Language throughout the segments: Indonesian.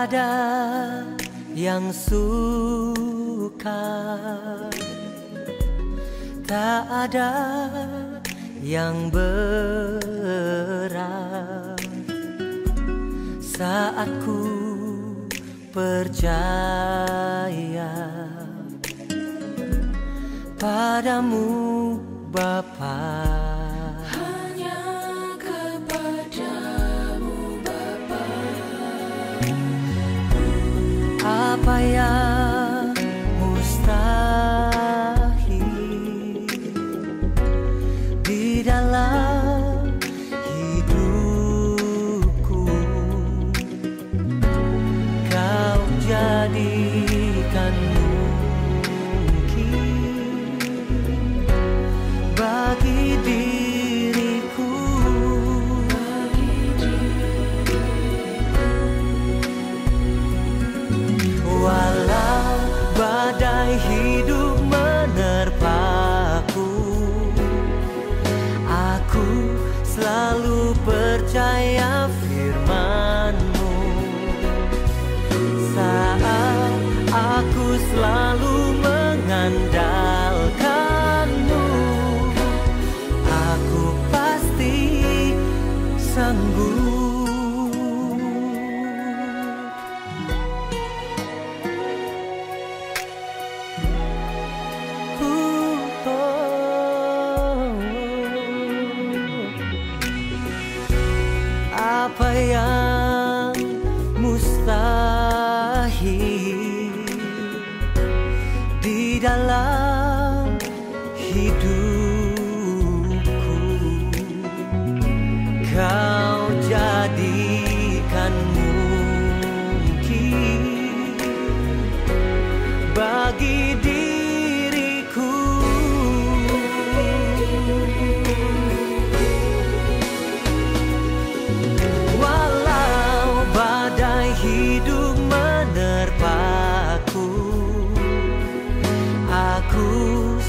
ada yang suka, tak ada yang berat saat ku percaya padamu Bapa. Hanya kepadamu Bapa. Apa yang mustahil di dalam hidupku, Kau jadikan bagi diriku. Walau badai hidup menerpaku, aku selalu percaya firman-Mu. Saat aku selalu mengandalkan-Mu, aku pasti sanggup. Apa yang mustahil di dalam hidupku, Kau jadikan mungkin bagi diriku. Walau badai hidup menerpaku, aku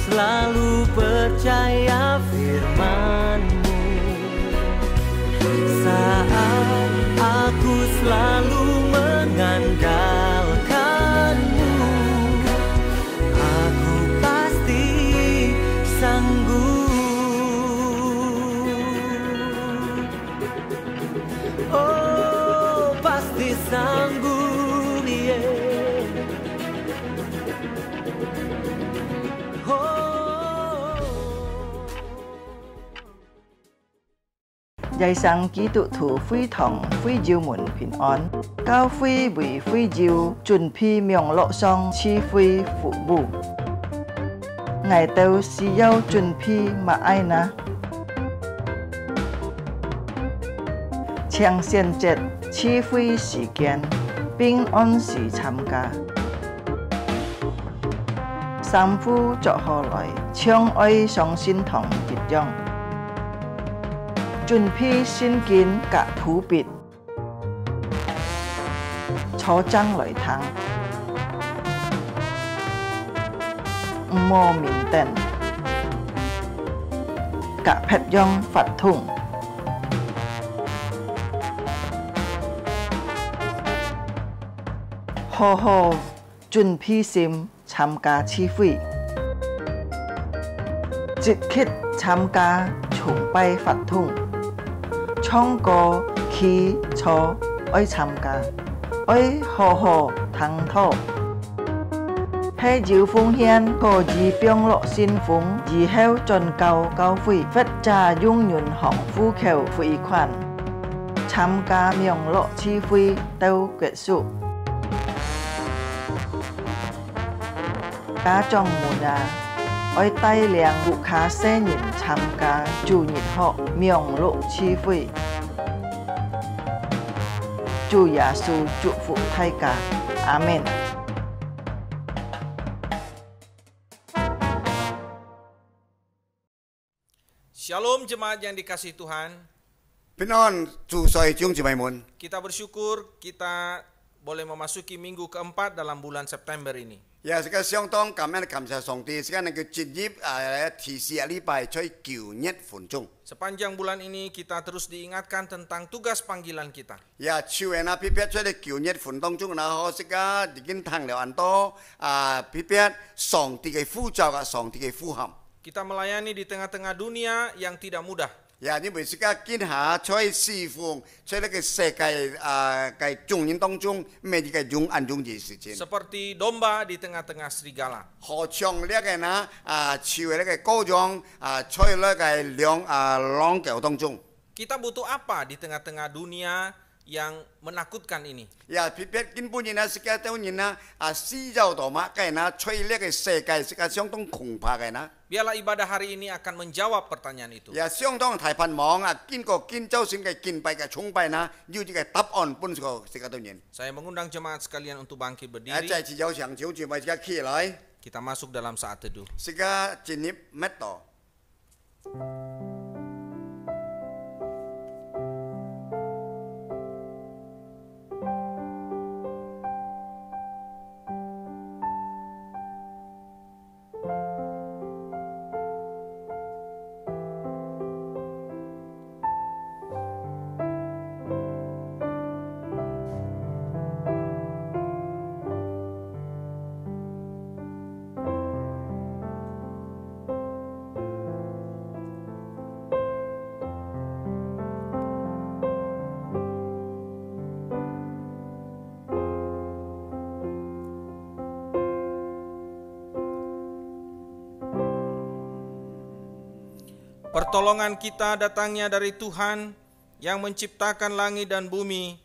selalu percaya firman-Mu. Saat aku selalu mengandalkan-Mu, aku pasti sanggup. Oh, pasti sanggup, yeah. Giai sang ký tụ thủ phi thòng phi diêu muộn bình an, cao phi vì phi diêu chuẩn phi miệng lộ song chi phi phụ bù. Ngài tâu si yêu chuẩn phi mà ai na. Chiang xiên chết chi phi時間，平安時參加。三夫作何來，相愛相心同結將。準備先見隔普別，坐爭來談，唔摸面燈，隔劈央發通。好好準備先參加聚會，即刻參加崇拜發通。唱歌、起坐愛參加，愛好好探討。喺要奉獻可以幫落先鋒，以後進教教會，或者用人行呼求匯款，參加名落聚會到結束。家長們啊，愛帶領顧客新人參加主日學名錄聚會。主耶穌祝福大家，阿們。Shalom jemaat yang dikasihi Tuhan. Pinon susoi ciung cimaimun. Kita bersyukur kita boleh memasuki minggu keempat dalam bulan September ini. 也是个相当感恩感謝上帝，是個能夠進入提示禮拜在9日份中。 Sepanjang bulan ini kita terus diingatkan tentang tugas panggilan kita. 也超人啊，偏偏在9日份當中，然後是個已經談了很多偏偏上帝嘅呼召啊，上帝嘅呼喊。 Kita melayani di tengah-tengah dunia yang tidak mudah. 也因為是個見下在侍奉，在呢個世界嘅眾人當中，咩嘅容易事情。 Seperti domba di tengah-tengah serigala. 何嘗呢個呢超嘅呢個羔羊在呢個狼狗當中。 Kita butuh apa di tengah-tengah dunia yang menakutkan ini? 也偏偏根本人啊，是個當人啊四周大馬嘅呢，在呢個世界是個相當恐怕嘅呢。 Biarlah ibadah hari ini akan menjawab pertanyaan itu. 也相當大盼望啊，經過建造性嘅敬拜嘅崇拜呢，要呢個答案本個是個當人。 Saya mengundang jemaat sekalian untuk bangkit 在 berdiri. 次有場就準備嘅起來， Kita masuk dalam saat teduh. 是個進入乜度？ Pertolongan kita datangnya dari Tuhan yang menciptakan langit dan bumi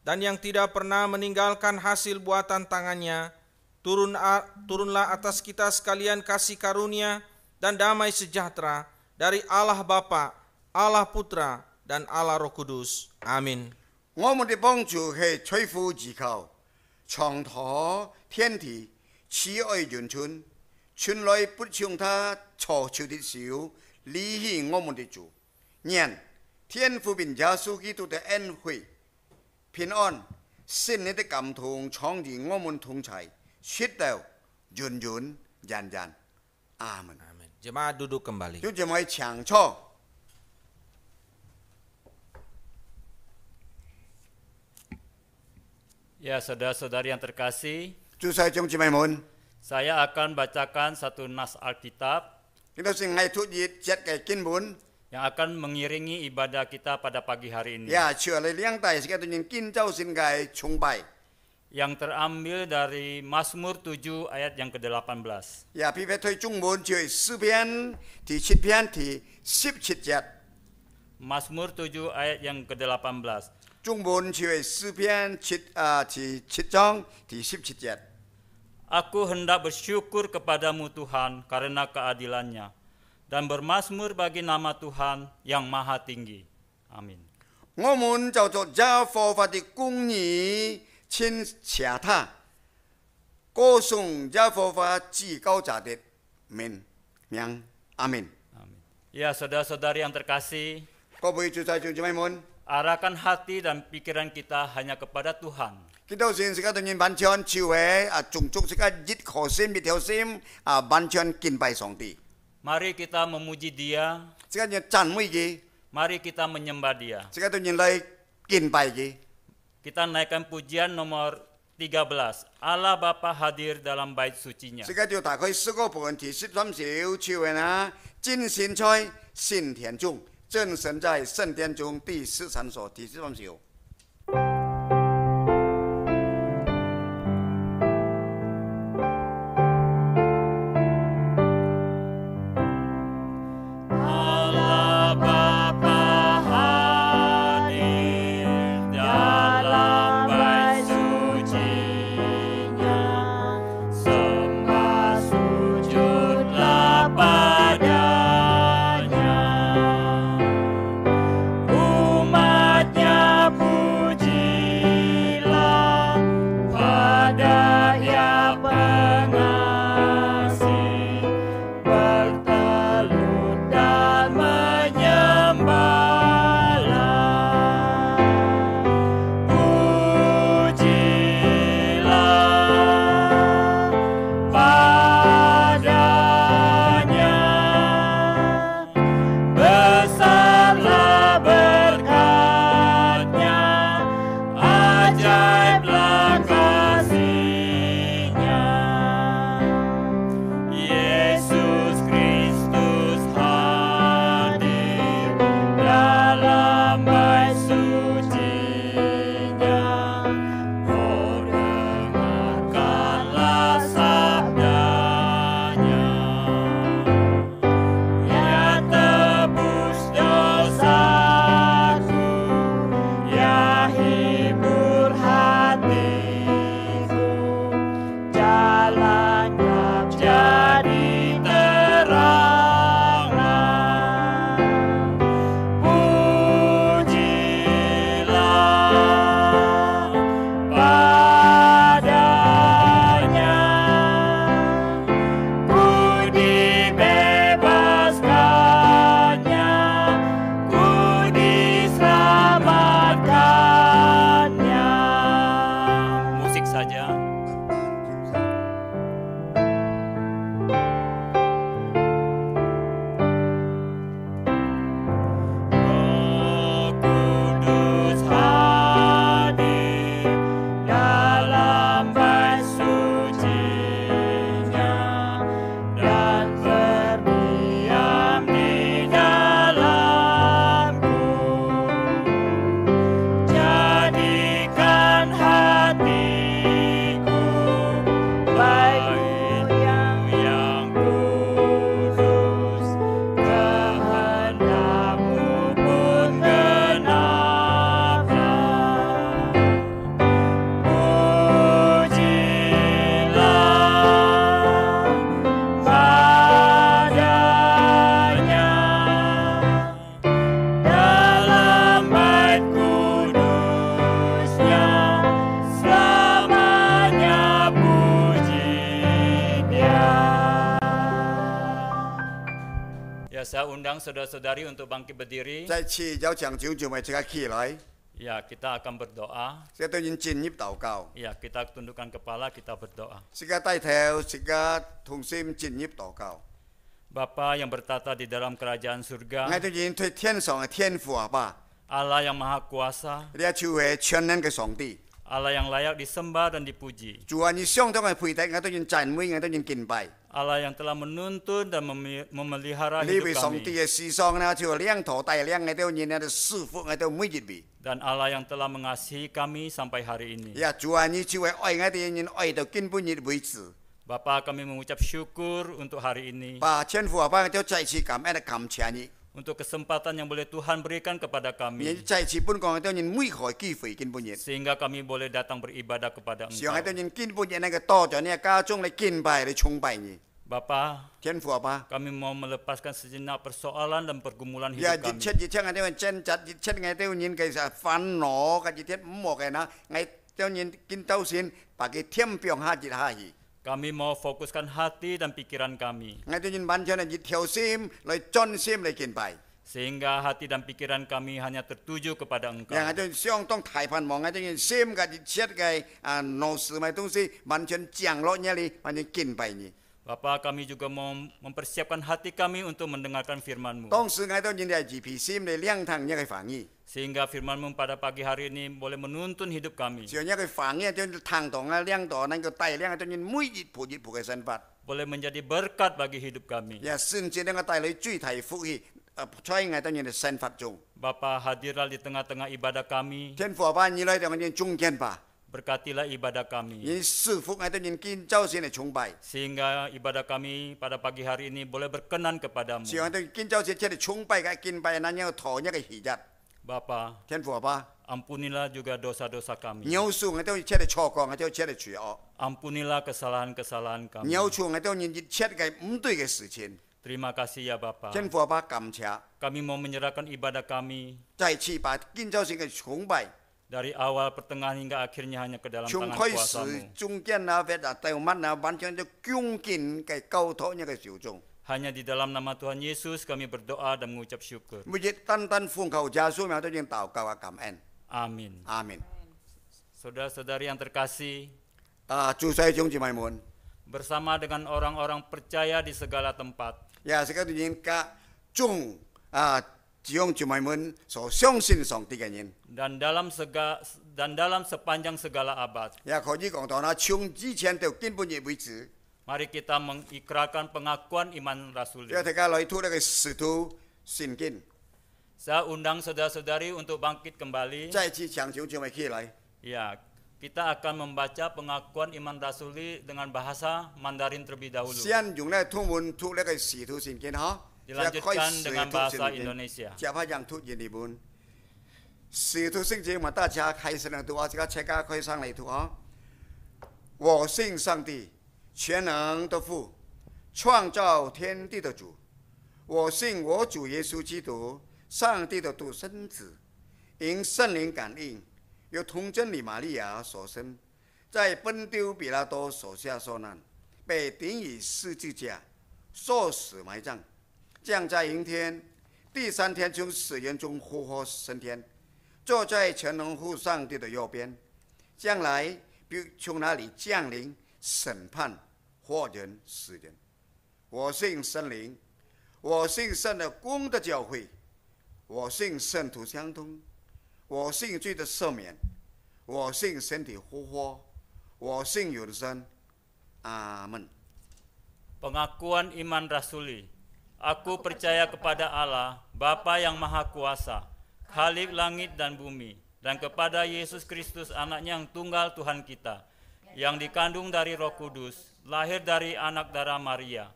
dan yang tidak pernah meninggalkan hasil buatan tangannya. Turunlah atas kita sekalian kasih karunia dan damai sejahtera dari Allah Bapa, Allah Putra, dan Allah Roh Kudus. Amin. 我們的幫助係吹呼自靠，長途天地，慈愛人春，春來不向他錯處的手。 離棄我們的主，願天父並耶穌基督的恩惠、平安、聖靈的感動常與我們同在，直到永永遠遠。阿門。 Amin. Jemaat duduk kembali. 就這麼強錯。 Ya, saudara-saudari yang terkasih, 主細眾姊妹們， saya akan bacakan satu nas Alkitab kita sengai tu jet ke kinbun, yang akan mengiringi ibadah kita pada pagi hari ini. ya chưa lấy liang tai sekitar tu kin jauh sengai chung bai, Yang terambil dari Mazmur 7 ayat yang ke-18. ya pi pe thôi chung bun chưa sư pian thì chit pian thì sip chit jet, Mazmur 7 ayat yang ke-18. chung bun chưa sư pian chit thì chit jong thì sip chit jet. Aku hendak bersyukur kepadamu Tuhan karena keadilannya dan bermazmur bagi nama Tuhan yang maha tinggi. Amin. 我們就做這佛法的公義，親切他，歌頌這佛法至高者的名，阿門。 Amin. Ya, saudara-saudari yang terkasih, 各位主在眾姊妹們， arahkan hati dan pikiran kita hanya kepada Tuhan. kita xin sẽ có những bản chân chiều hè, trùng trục sẽ có dít khổ sim, bị theo sim, bản chân kinh bài song ti. Mari kita memuji Dia, Sẽ có những chân mũi gì, mari kita menyembah Dia. sẽ có những lời kinh bài gì. Kita naikkan pujian nomor 13. Allah Bapa hadir dalam bait sucinya. Sẽ có điều thả khơi sức có phần thì 13 xíu chiều hè na, chính xin choi, xin thiền trung, chân神在圣殿中第13首第13首。 Allah Bapa hadir dalam bait sucinya. Sembah sujudlah padanya. Umatnya saya undang saudara-saudari untuk bangkit berdiri. 再次有長長就咪即刻起來， Ya, kita akan berdoa. 即對人進入禱告， Ya, kita tundukkan kepala, kita berdoa. 即刻低頭，即刻同心進入禱告。 Bapa yang bertata di dalam kerajaan 我 surga, 對人對天上嘅天父阿爸， Allah yang maha kuasa, 你係主係全能嘅上帝。 Allah yang layak disembah dan dipuji, 主啊，你相當嘅配得，我對人讚美，我對人敬拜。 Allah yang telah menuntun dan memelihara 呢位 hidup 上帝 kami, 嘅思想呢，就兩頭帶領我對人嘅師傅，我對每一位。 dan Allah yang telah mengasihi kami sampai hari ini. 呀，主啊，你就係愛我哋人愛到根本日為止。 Bapa, kami mengucap syukur untuk hari ini, 把天父阿爸就再次感恩感謝你， untuk kesempatan yang boleh Tuhan berikan kepada 你 kami, 再次本講對人每個機會根本日， sehingga kami boleh datang beribadah kepada 讓喺 Engkau. 對人根本日那個多咗呢家中嚟敬拜嚟崇拜你。 Bapa, 天父阿爸， kami mau melepaskan sejenak persoalan dan pergumulan 呀， hidup 日 kami. 出日出我對人掙扎，日出我對人其實煩惱，個日出唔莫嘅那，我對人見到先，把佢天平下日下去。 Kami mau fokuskan hati dan pikiran kami, 我對人完全係日條心嚟專心嚟敬拜。 sehingga hati dan pikiran kami hanya tertuju kepada 讓 Engkau. 我對相當大盼望，我對人心個日出嘅鬧事咪東西完全降落呢裡，完全敬拜你。 Bapa, kami juga mau mempersiapkan hati kami untuk mendengarkan firman-Mu, 當時我對人係自皮心嚟兩堂一個反應， sehingga firman-Mu pada pagi hari ini boleh menuntun hidup kami, 就一個反應就堂堂啊兩堂那個帶領對人每日步嘅生活， boleh menjadi berkat bagi hidup kami. 也甚至能夠帶來最大福氣，在我對人嘅生活中。 Bapa, hadirlah di tengah-tengah ibadah kami, 天父阿爸，你來到我哋中間吧， berkatilah ibadah kami, 你賜福我對人見周先嚟崇拜， sehingga ibadah kami pada pagi hari ini boleh berkenan kepadamu. 是我對見周先出嚟崇拜嘅敬拜那樣陀一個喜日。 Bapa, 天父阿爸， ampunilah juga dosa-dosa kami. 有時我都出嚟錯過，我都出嚟罪惡。 Ampunilah kesalahan-kesalahan kami. 有處我都人日出嘅唔對嘅事情， Terima kasih ya Bapa. 天父阿爸感謝， Kami mau menyerahkan ibadah kami 再次把見周先嘅崇拜， dari awal, pertengahan hingga akhirnya hanya ke dalam 從 tangan 開始 kuasa-Mu. 中間啊，或者到末啊，完全就恭敬嘅交託一個手中。 Hanya di dalam nama Tuhan Yesus kami berdoa dan mengucap syukur. 每日單單奉求耶穌名都應禱告啊感恩， Amin. 阿門。 Saudara-saudari yang terkasih, 主弟兄姊妹們， bersama dengan orang-orang percaya di segala tempat, 也是個人家眾弟兄姊妹們所相信上帝嘅人， dan dalam sepanjang segala abad, 也可以講到啦，從之前到根本日為止， mari kita mengikrarkan pengakuan iman rasuli. 要大家來讀那個使徒信經， Saya undang saudara-saudari untuk bangkit kembali. 再次強調姊妹起來。 Ya, kita akan membaca pengakuan iman rasuli dengan bahasa Mandarin terlebih dahulu. 先用咧中文讀那個使徒信經哈， Dilanjutkan dengan bahasa Indonesia. 接下讓讀印尼文。使徒信經嘛，大家開始嚟讀啊，這個大家可以上嚟讀啊。我信上帝，全能的父，創造天地的主。我信我主耶穌基督，上帝的獨生子，因聖靈感應，由童貞女瑪利亞所生，在本丟比拉多手下受難，被釘於十字架，受死埋葬，降在陰天，第三天從死人中復活升天，坐在全能父上帝的右邊，將來必從那裡降臨審判活人死人。我信聖靈，我信神的公的教會，我信聖徒相通，我信罪的赦免，我信身體復活，我信永生。阿門。 Pengakuan iman rasuli. Aku percaya kepada Allah, Bapa yang Maha Kuasa, Khalik langit dan bumi, dan kepada Yesus Kristus anaknya yang tunggal Tuhan kita, yang dikandung dari Roh Kudus, lahir dari anak darah Maria,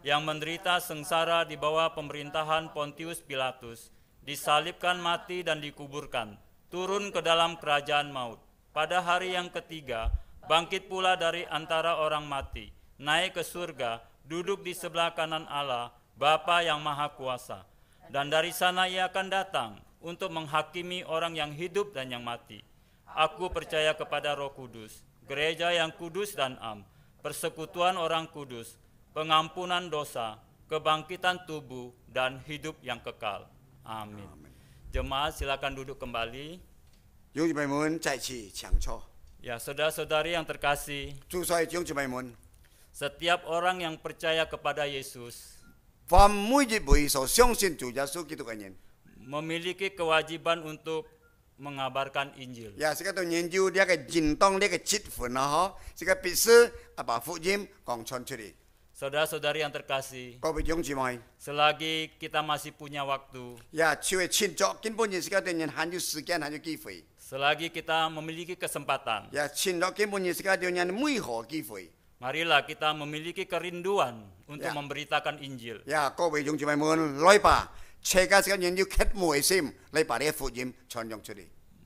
yang menderita sengsara di bawah pemerintahan Pontius Pilatus, disalibkan mati dan dikuburkan, turun ke dalam kerajaan maut. Pada hari yang ketiga, bangkit pula dari antara orang mati, naik ke surga, duduk di sebelah kanan Allah, Bapa yang Maha Kuasa. Dan dari sana ia akan datang untuk menghakimi orang yang hidup dan yang mati. Aku percaya kepada Roh Kudus, gereja yang kudus dan am, persekutuan orang kudus, pengampunan dosa, kebangkitan tubuh, dan hidup yang kekal. Amin. Jemaat silakan duduk kembali. 弟兄姊妹們再次請坐。 Ya, saudara-saudari yang terkasih, 祝所有弟兄姊妹們， setiap orang yang percaya kepada Yesus 凡每一位所相信主耶穌基督嘅人， memiliki kewajiban untuk mengabarkan Injil. 也是個對研究呢個應當呢個職分啊，嗬，是個必須把福音講傳出嚟。 Saudara-saudari yang terkasih, 各位弟兄姊妹， selagi kita masih punya waktu, 也超越前作，根本是個對人還有時間，還有機會， selagi kita memiliki kesempatan, 也前作根本是個對人每何機會。 marilah kita memiliki kerinduan untuk Ya. memberitakan Injil. 也各位弟兄姊妹們，來吧，切嘅時間人要渴慕嘅心，嚟把呢個福音傳揚出嚟。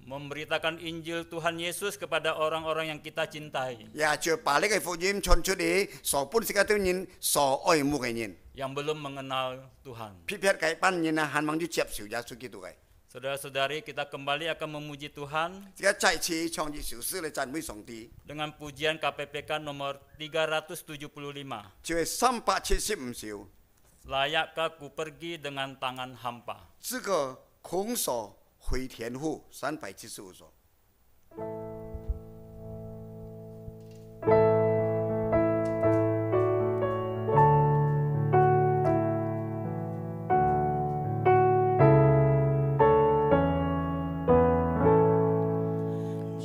Memberitakan Injil Tuhan Yesus kepada orang-orang yang kita cintai, 也就把呢個福音傳出嚟，所本是個對人所愛慕嘅人， yang belum mengenal Tuhan. 撇撇嘅班人啊，盼望要接受耶穌基督嘅。 Saudara-saudari, kita kembali akan memuji Tuhan 而家再次創造小詩嚟讚美上帝， dengan pujian KPPK nomor 375. 就係375首， Layakkah ku pergi dengan tangan hampa. 這個空手回天父375首。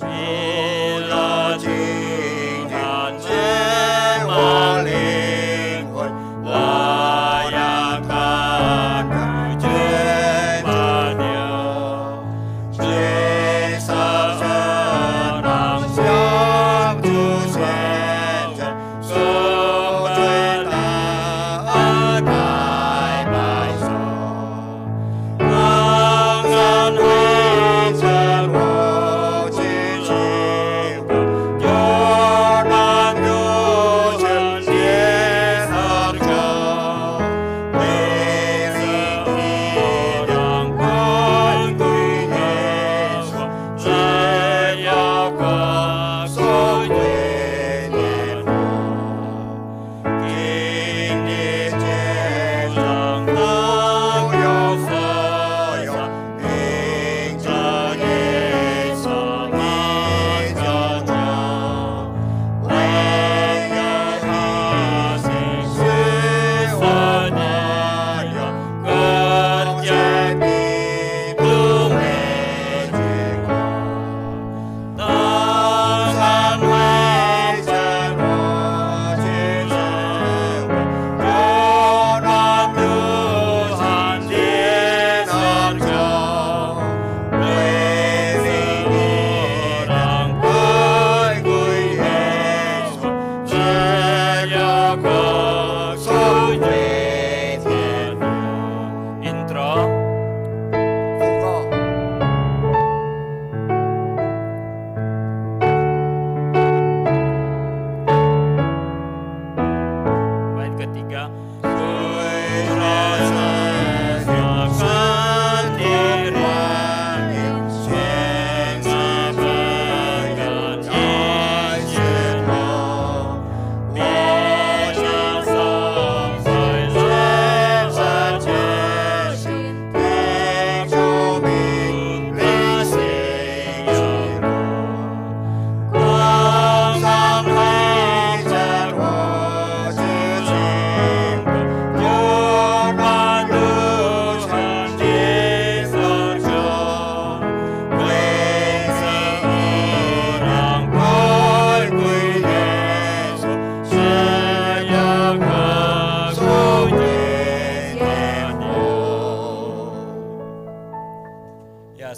Bila Tuhan jemaah lingkungan, layakkah ku jemaah Dia. Jasa senang siang Tuhan kembali agai maisa. Tangan hujan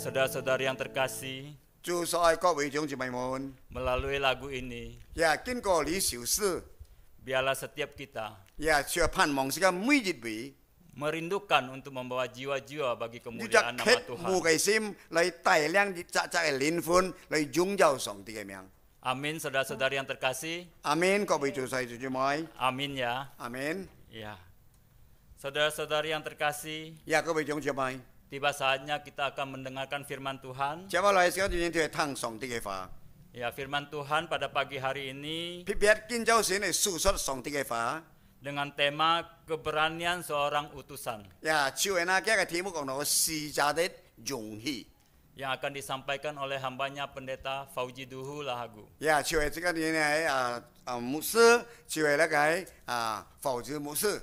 Saudara-saudari yang terkasih, 祝所愛各位弟兄姊妹們， melalui lagu ini, 也經過呢小詩， biarlah setiap kita 也卻盼望是個每一位， merindukan untuk membawa jiwa-jiwa bagi 要 kemuliaan 着 nama 渴慕 Tuhan. 嘅心嚟帶領啲扎扎嘅靈魂嚟榮耀上帝嘅名。 Amin, saudara-saudari yang terkasih. 阿門，各位祝所愛弟兄姊妹， Amin ya. 阿門。 Ya. Saudara-saudari yang terkasih, 也各位弟兄姊妹， tiba saatnya kita akan mendengarkan firman Tuhan. 接下來時間就要聽上帝嘅話， Ya, firman Tuhan pada pagi hari ini 撇撇見到先嚟訴說上帝嘅話， dengan tema keberanian seorang utusan 呀，就係那今日嘅題目講到使者的勇氣。 yang akan disampaikan oleh hambanya pendeta Fauji Duhu Lahagu. 呀，就係這個呢牧師，就係那個否則牧師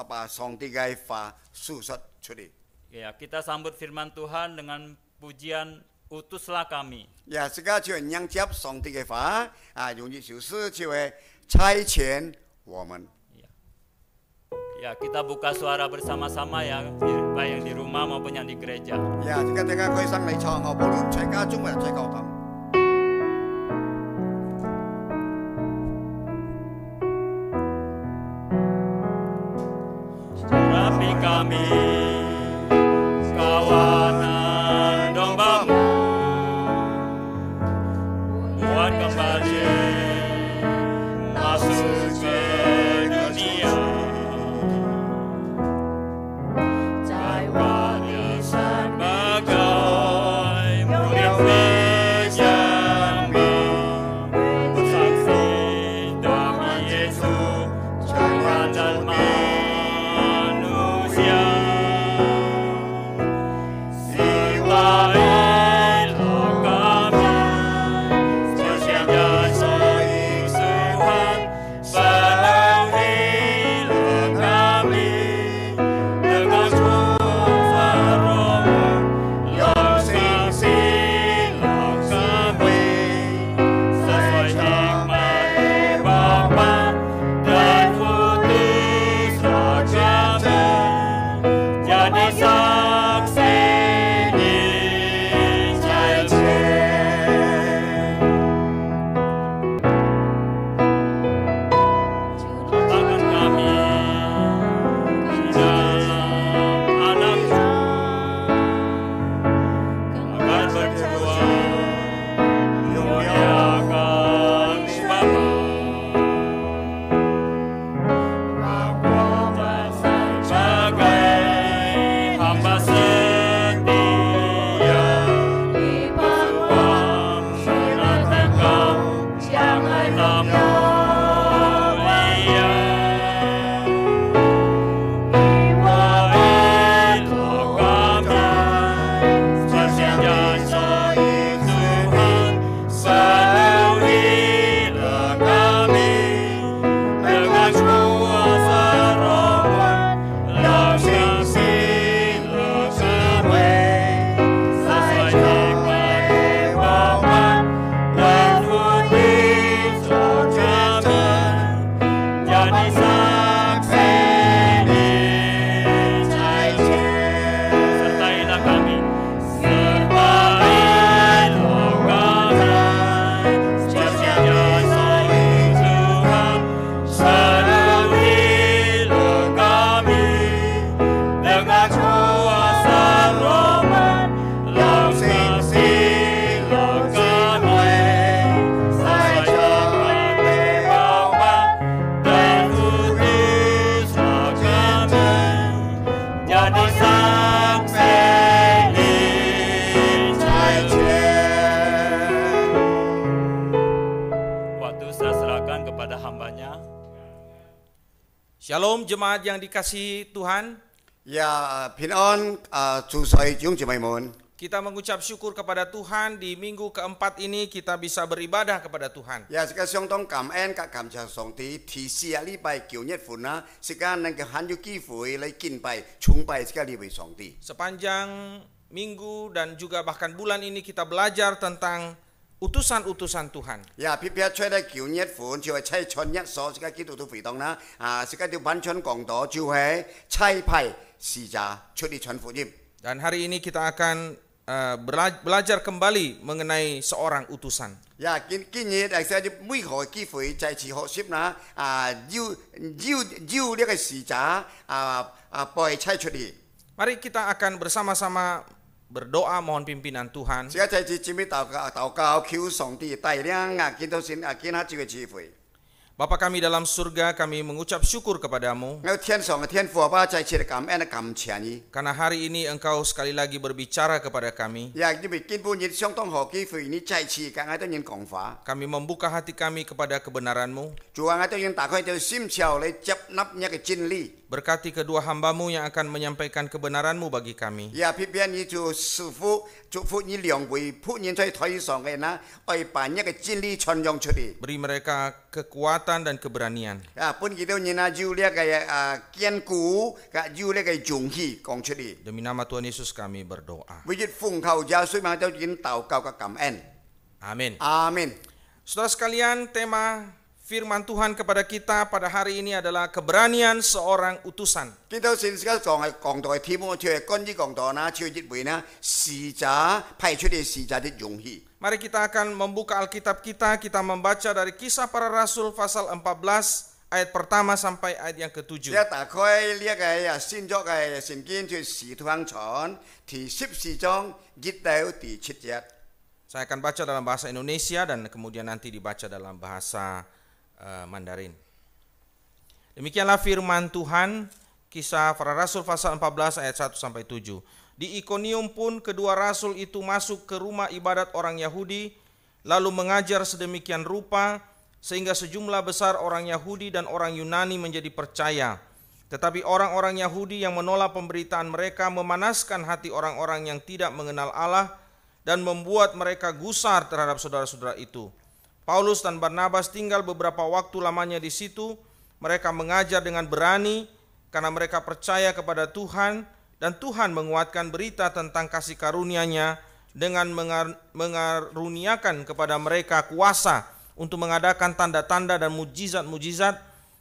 把上帝嘅話述說出嚟。 Ya, kita sambut firman Tuhan dengan pujian utuslah kami. 呀，這個就係迎接上帝嘅話用意就是就係差遣我們。 Ya, kita buka suara bersama-sama ya, baik yang di rumah maupun yang di gereja. 呀，這個大家可以上嚟唱，無論在家中或者在教堂。 Rapi kami, kawanan dombamu, buat kembali masuk ke dunia. Sebagai murid kami, bersaksi demi Yesus, Tuhan dan manusia. Siwailah kami, setiap janji Tuhan, penuhilah kami dengan kuasa Roh-Mu, yang singsilah kami sesuai hikmat Bapa dan putuslah kami jadi saksi Injil. Tangan kami di dalam Anak-Mu agar berdua memuliakan Bapa. Sebagai hamba setia berjuang menantikan yang Maha Mulia. Iwailah kami, setiap janji Tuhan, penuhilah kami dengan kuasa Roh-Mu, yang singsilah kami sesuai hikmat Bapa dan putuslah kami jadi saksi Injil. Sertailah kami, setiap janji Tuhan, penuhilah kami dengan kuasa Roh-Mu, yang singsilah kami sesuai hikmat Bapa dan putuslah kami jadi saksi Injil. Waktu saya serahkan kepada hambanya. Shalom jemaat yang dikasihi Tuhan. 呀，平安祝水弟兄姊妹們。 Kita mengucap syukur kepada Tuhan di minggu keempat ini kita bisa beribadah kepada Tuhan. 也是個相當感恩及感謝上帝，提示禮拜9月份是個能夠很有機會嚟敬拜、崇拜這個呢位上帝。 Sepanjang minggu dan juga bahkan bulan ini kita belajar tentang utusan-utusan Tuhan. 也撇撇出嚟9月份就係差傳一所這個基督徒會堂啦，這個條版傳講道就係差派使者出嚟傳福音。 Dan hari ini kita akan belajar kembali mengenai seorang utusan. 也今日係使啲每個機會再次學習啦，要呢個使者被差出嚟。 Mari kita akan bersama-sama berdoa mohon pimpinan Tuhan. 這個再次準備禱告，求上帝帶領見到先見下這個機會。Bapa kami dalam surga, kami mengucap syukur kepadamu 我天上嘅天父阿爸再次嚟感恩感謝你。 karena hari ini engkau sekali lagi berbicara kepada kami. 也因為基本日相當好機會，你再次嘅嗌到人講話， Kami membuka hati kami kepada kebenaran-Mu. 主啊，嗌到人打開條心竅嚟接納一個真理。 Berkati kedua hamba-Mu yang akan menyampaikan kebenaran-Mu bagi kami. 也偏偏你就師傅祝福你兩位僕人在台上嘅呢，愛把一個真理傳揚出嚟。 Beri mereka kekuatan dan keberanian. 啊，本見到人啊，要呢個堅固，要呢個勇氣講出嚟。 Demi nama Tuhan Yesus kami berdoa. 每日奉靠耶穌名都已經禱告嘅感恩。 Amin. 阿門。 Saudara sekalian, tema firman Tuhan kepada kita pada hari ini adalah keberanian seorang utusan. 見到先而家講道嘅題目，就係關於講道呢，就係為呢使者派出嘅使者的勇氣。 Mari kita akan membuka Alkitab kita membaca dari Kisah Para Rasul pasal 14 ayat pertama sampai ayat yang ke-7. 一打開呢一個新約嘅聖經，就係使徒行傳第14章1到第7節。 Saya akan baca dalam bahasa Indonesia dan kemudian nanti dibaca dalam bahasa Mandarin. Demikianlah firman Tuhan, Kisah Para Rasul pasal 14 ayat 1 sampai 7. Di Ikonium pun kedua rasul itu masuk ke rumah ibadat orang Yahudi, lalu mengajar sedemikian rupa sehingga sejumlah besar orang Yahudi dan orang Yunani menjadi percaya. Tetapi orang-orang Yahudi yang menolak pemberitaan mereka memanaskan hati orang-orang yang tidak mengenal Allah dan membuat mereka gusar terhadap saudara-saudara itu. Paulus dan Barnabas tinggal beberapa waktu lamanya di situ. Mereka mengajar dengan berani karena mereka percaya kepada Tuhan, dan Tuhan menguatkan berita tentang kasih karunia-Nya dengan mengaruniakan kepada mereka kuasa untuk mengadakan tanda-tanda dan mujizat-mujizat.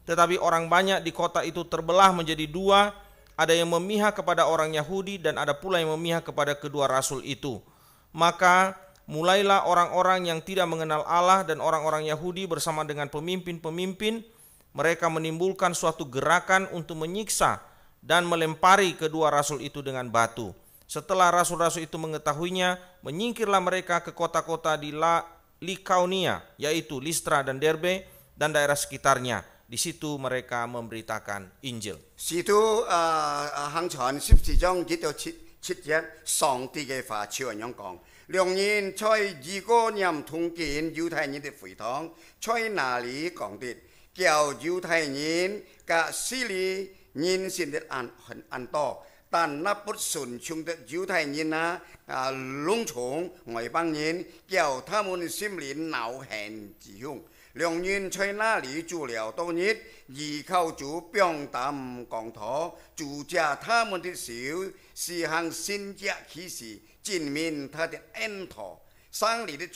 Tetapi orang banyak di kota itu terbelah menjadi dua, ada yang memihak kepada orang Yahudi dan ada pula yang memihak kepada kedua rasul itu. Maka mulailah orang-orang yang tidak mengenal Allah dan orang-orang Yahudi bersama dengan pemimpin-pemimpin, mereka menimbulkan suatu gerakan untuk menyiksa dan melempari kedua rasul itu dengan batu. Setelah rasul-rasul itu mengetahuinya, menyingkirlah mereka ke kota-kota di Likaonia, yaitu Listra dan Derbe dan daerah sekitarnya. Di situ mereka memberitakan Injil. 使徒行傳14章1到7節，上帝嘅話照樣講。兩人在以哥念同見猶太人的會堂，在那裡講的，叫猶太人嘅心裡人心的很多，但那不順從的猶太人攏從外邦人，叫他們心裡惱恨自凶。兩人在那裡住了多日，依靠主表達講道，主藉他們的手施行神蹟奇事，證明他的恩托。省裡的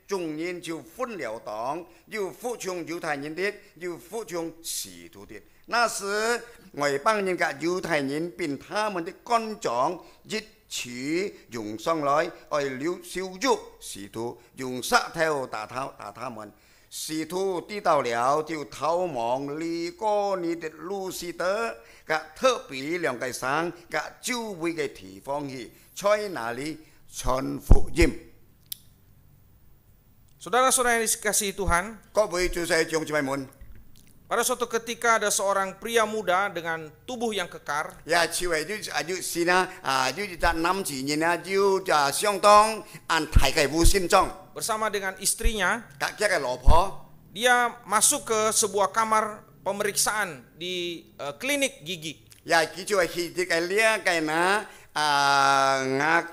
眾人就分了黨，有服從猶太人的，有服從使徒的。那時外邦人嘅猶太人並他們的官長一起用上來，為了羞辱使徒，用石頭打他們。使徒知道了，就逃往利哥尼的路斯德嘅特別兩個省嘅周圍嘅地方去，在那裡傳福音。 Saudara-saudara yang dikasihi Tuhan, 各位弟兄姊妹們， pada suatu ketika ada seorang pria muda dengan tubuh yang kekar. 也似為要是呢要就男子人呢要就相當按大嘅護心裝， Bersama dengan istrinya, 嘅老婆。 dia masuk ke sebuah kamar pemeriksaan di klinik gigi. 也佢就係去啲嘅呢嘅呢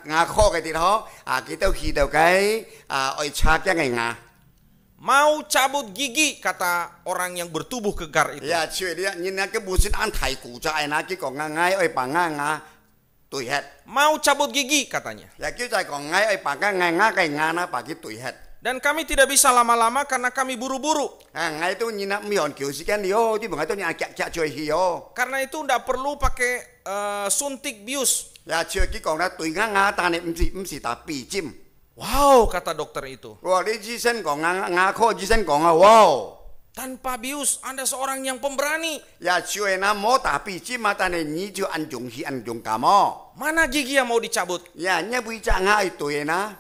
牙科嘅地方佢都去到嘅去查嘅牙。 Mau cabut gigi, kata orang yang bertubuh kekar itu. 也似為啲人呢嘅護心按大骨仔呢，佢講牙去把牙對hết。 Mau cabut gigi, katanya. 也叫就係講牙去把牙嘅牙呢，把佢對hết。 Dan kami tidak bisa lama-lama karena kami buru-buru. 牙都你呢唔用叫時間了，啲mga都你夾住去哦。 Karena itu tidak perlu pakai suntik bius. 也似佢講啦，對牙但係唔是打鼻尖。 Wow, kata dokter itu. 哇！你醫生講牙科醫生講哇！ Tanpa bius, Anda seorang yang pemberani. 也似係那冇打鼻尖但係你就按勇氣按勇敢哦。 Mana gigi yang mau dicabut? 也你會隻牙去對啦。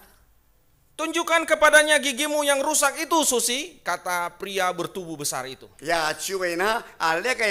Tunjukkan kepadanya gigimu yang rusak itu, Susi, kata pria bertubuh besar itu. 呀，就为呢呢個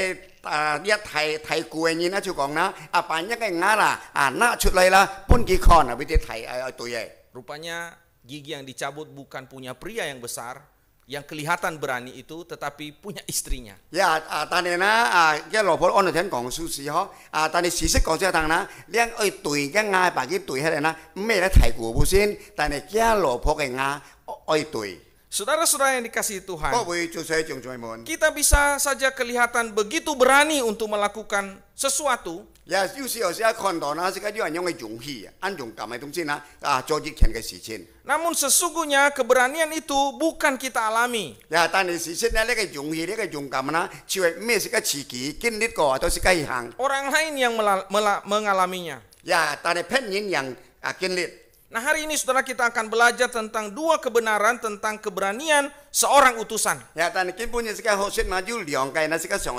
一睇過嘅呢就講啦，扮一個牙啦拿出嚟啦，搬幾看啊，俾啲睇對嘅。 Rupanya gigi yang dicabut bukan punya pria yang besar, yang kelihatan berani itu, tetapi punya istrinya. 呀但係呢一老婆按照聽講數字嗬，但係事實講咗等啦，兩愛對嘅牙把佢對起嚟啦，咩咧睇過唔先，但係一老婆嘅牙愛對。 Saudara-saudara yang dikasihi Tuhan, 各位做細眾在們， kita bisa saja kelihatan begitu berani untuk melakukan sesuatu, 呀有時有時看到呢，是個有人用嘅勇氣，按勇敢嘅東西呢做熱情嘅事情。 namun sesungguhnya keberanian itu bukan kita alami. 呀，但係事實呢，呢個勇氣，呢個勇敢呢，就係咩是個自己經歷過，都是個行。 Orang lain yang mengalaminya. 呀，但係別人yang經歷。 Nah, hari ini saudara kita akan belajar tentang dua kebenaran tentang keberanian seorang utusan. 呀，但係基本嘅是個學説嘛，要兩個呢，是個上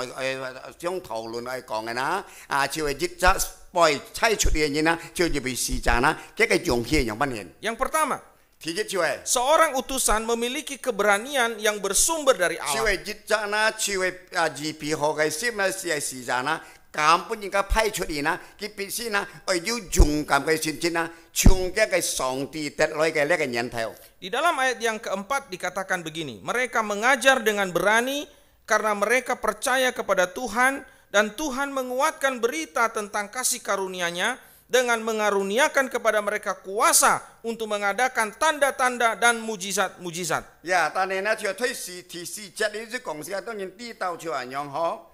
想討論嚟講嘅啦。就係実質被猜出嘅嘢呢，就要被試炸啦，這個勇氣有乜嘢？ Yang pertama, 第一就係 seorang utusan memiliki keberanian yang bersumber dari 就 Allah. 係実質啦，就係預備好嘅先呢，是係試炸啦。 根本應該派出嚟啦，佢必須啦，要勇敢嘅先至啦，從一個上帝得來嘅呢個念頭。 Di dalam ayat yang keempat dikatakan begini, mereka mengajar dengan berani karena mereka percaya kepada Tuhan dan Tuhan menguatkan berita tentang kasih karunia-Nya dengan mengaruniakan kepada mereka kuasa untuk mengadakan tanda-tanda dan mujizat-mujizat. 呀，但係呢，就推示提示節呢啲講事當然知道就係樣好，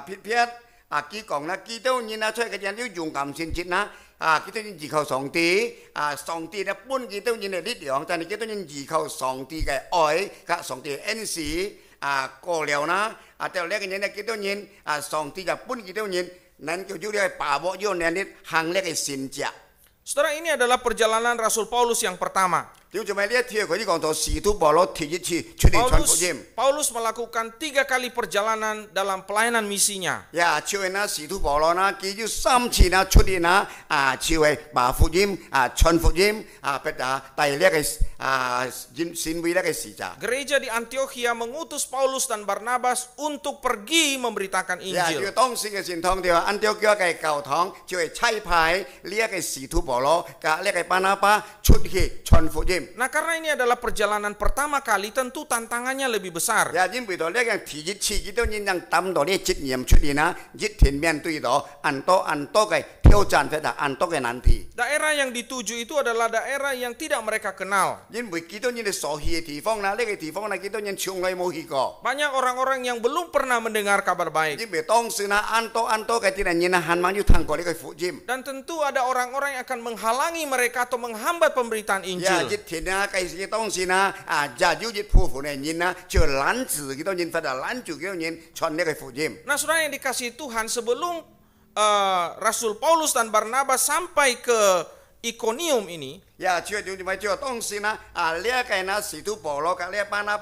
撇撇。 佢講啦，基督人啊，出嘅人要勇敢先至啦。基督人依靠上帝，上帝咧本基督人嘅力量，但係基督人依靠上帝嘅愛，及上帝嘅恩賜，過了啦。到呢個人咧，基督人上帝就本基督人，能夠要把握要能力行呢個善者。 Saudara, ini adalah perjalanan Rasul Paulus yang pertama. Paulus melakukan 3 kali perjalanan dalam pelayanan misinya. Ya, China Sĩ Thủ Bảo Lô na, ký 3 次na出現na, chiều bà福音, truyền福音, tại lễ cái xin vi cái sĩ giả. Gereja di Antiochia mengutus Paulus dan Barnabas untuk pergi memberitakan Ya, Injil. 當時嘅傳統就係 Antiochia 嘅教堂，就係差派呢個使徒保羅及呢個巴拿巴出去傳福音。 Nah, karena ini adalah perjalanan pertama kali, tentu tantangannya lebih besar. 呀，因為到呢個第一次，佢都應當擔到呢責任出現啦，一天面對到很多嘅挑戰或者很多嘅難題。 Daerah yang dituju itu adalah daerah yang tidak mereka kenal. 因為幾多人哋所去嘅地方啦，呢個地方啦，幾多人從來冇去過。 Banyak orang-orang yang belum pernah mendengar kabar baik. 因為當時啦，很多嘅啲人呢，還冇要聽過呢個福音。 Dan tentu ada orang-orang yang akan menghalangi mereka atau menghambat pemberitaan 呀， Injil. 一天啊，計時當時啦，就有一部分嘅人啦，就攔住幾多人，或者攔住幾多人傳呢個福音。 Nah, saudara yang dikasihi Tuhan, sebelum Rasul Paulus dan Barnabas sampai ke Ikonium ini, 呀，就咪就當時啦，呢一個呢，使徒保羅及呢一班啦，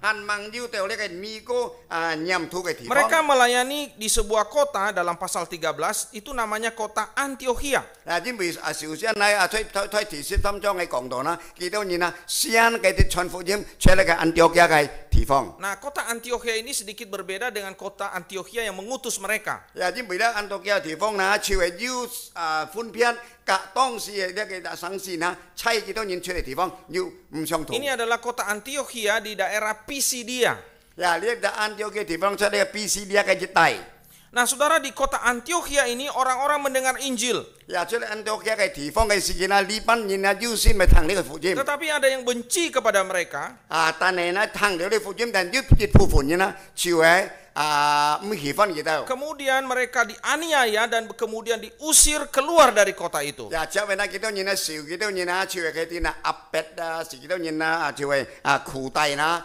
還mang要到呢個米哥念土嘅地方。 mereka melayani di sebuah kota dalam pasal 13, itu namanya kota Antiochia. 因為首先呢，推第13章嘅講到啦，幾多人啊，先嘅啲傳福音出嚟嘅安提阿嘅地方。 Nah, kota Antiochia ini sedikit berbeda dengan kota Antiochia yang mengutus mereka. 呀，因為咧安提阿地方呢，就係要分別隔當時嘅呢個省市呢，差幾多人出嚟地方要唔相同。 Ini adalah kota Antiochia di daerah Pisidia. 呀，呢個安提阿嘅地方出嚟PCD嘅一帶。 Nah, saudara, di kota Antiochia ini orang-orang mendengar Injil. 呀，出嚟安提阿嘅地方嘅時間啦，呢班人啊優先咪聽呢個福音。 Tetapi ada yang benci kepada mereka. 但係呢，聽到呢福音，但係一部分人呢，就係唔喜歡佢哋。 Kemudian mereka dianiaya dan kemudian diusir keluar dari kota itu. 呀，之後呢，幾多人啊，少幾多人啊，就係佢哋啊壓迫啊，是幾多人啊，就係苦待啦，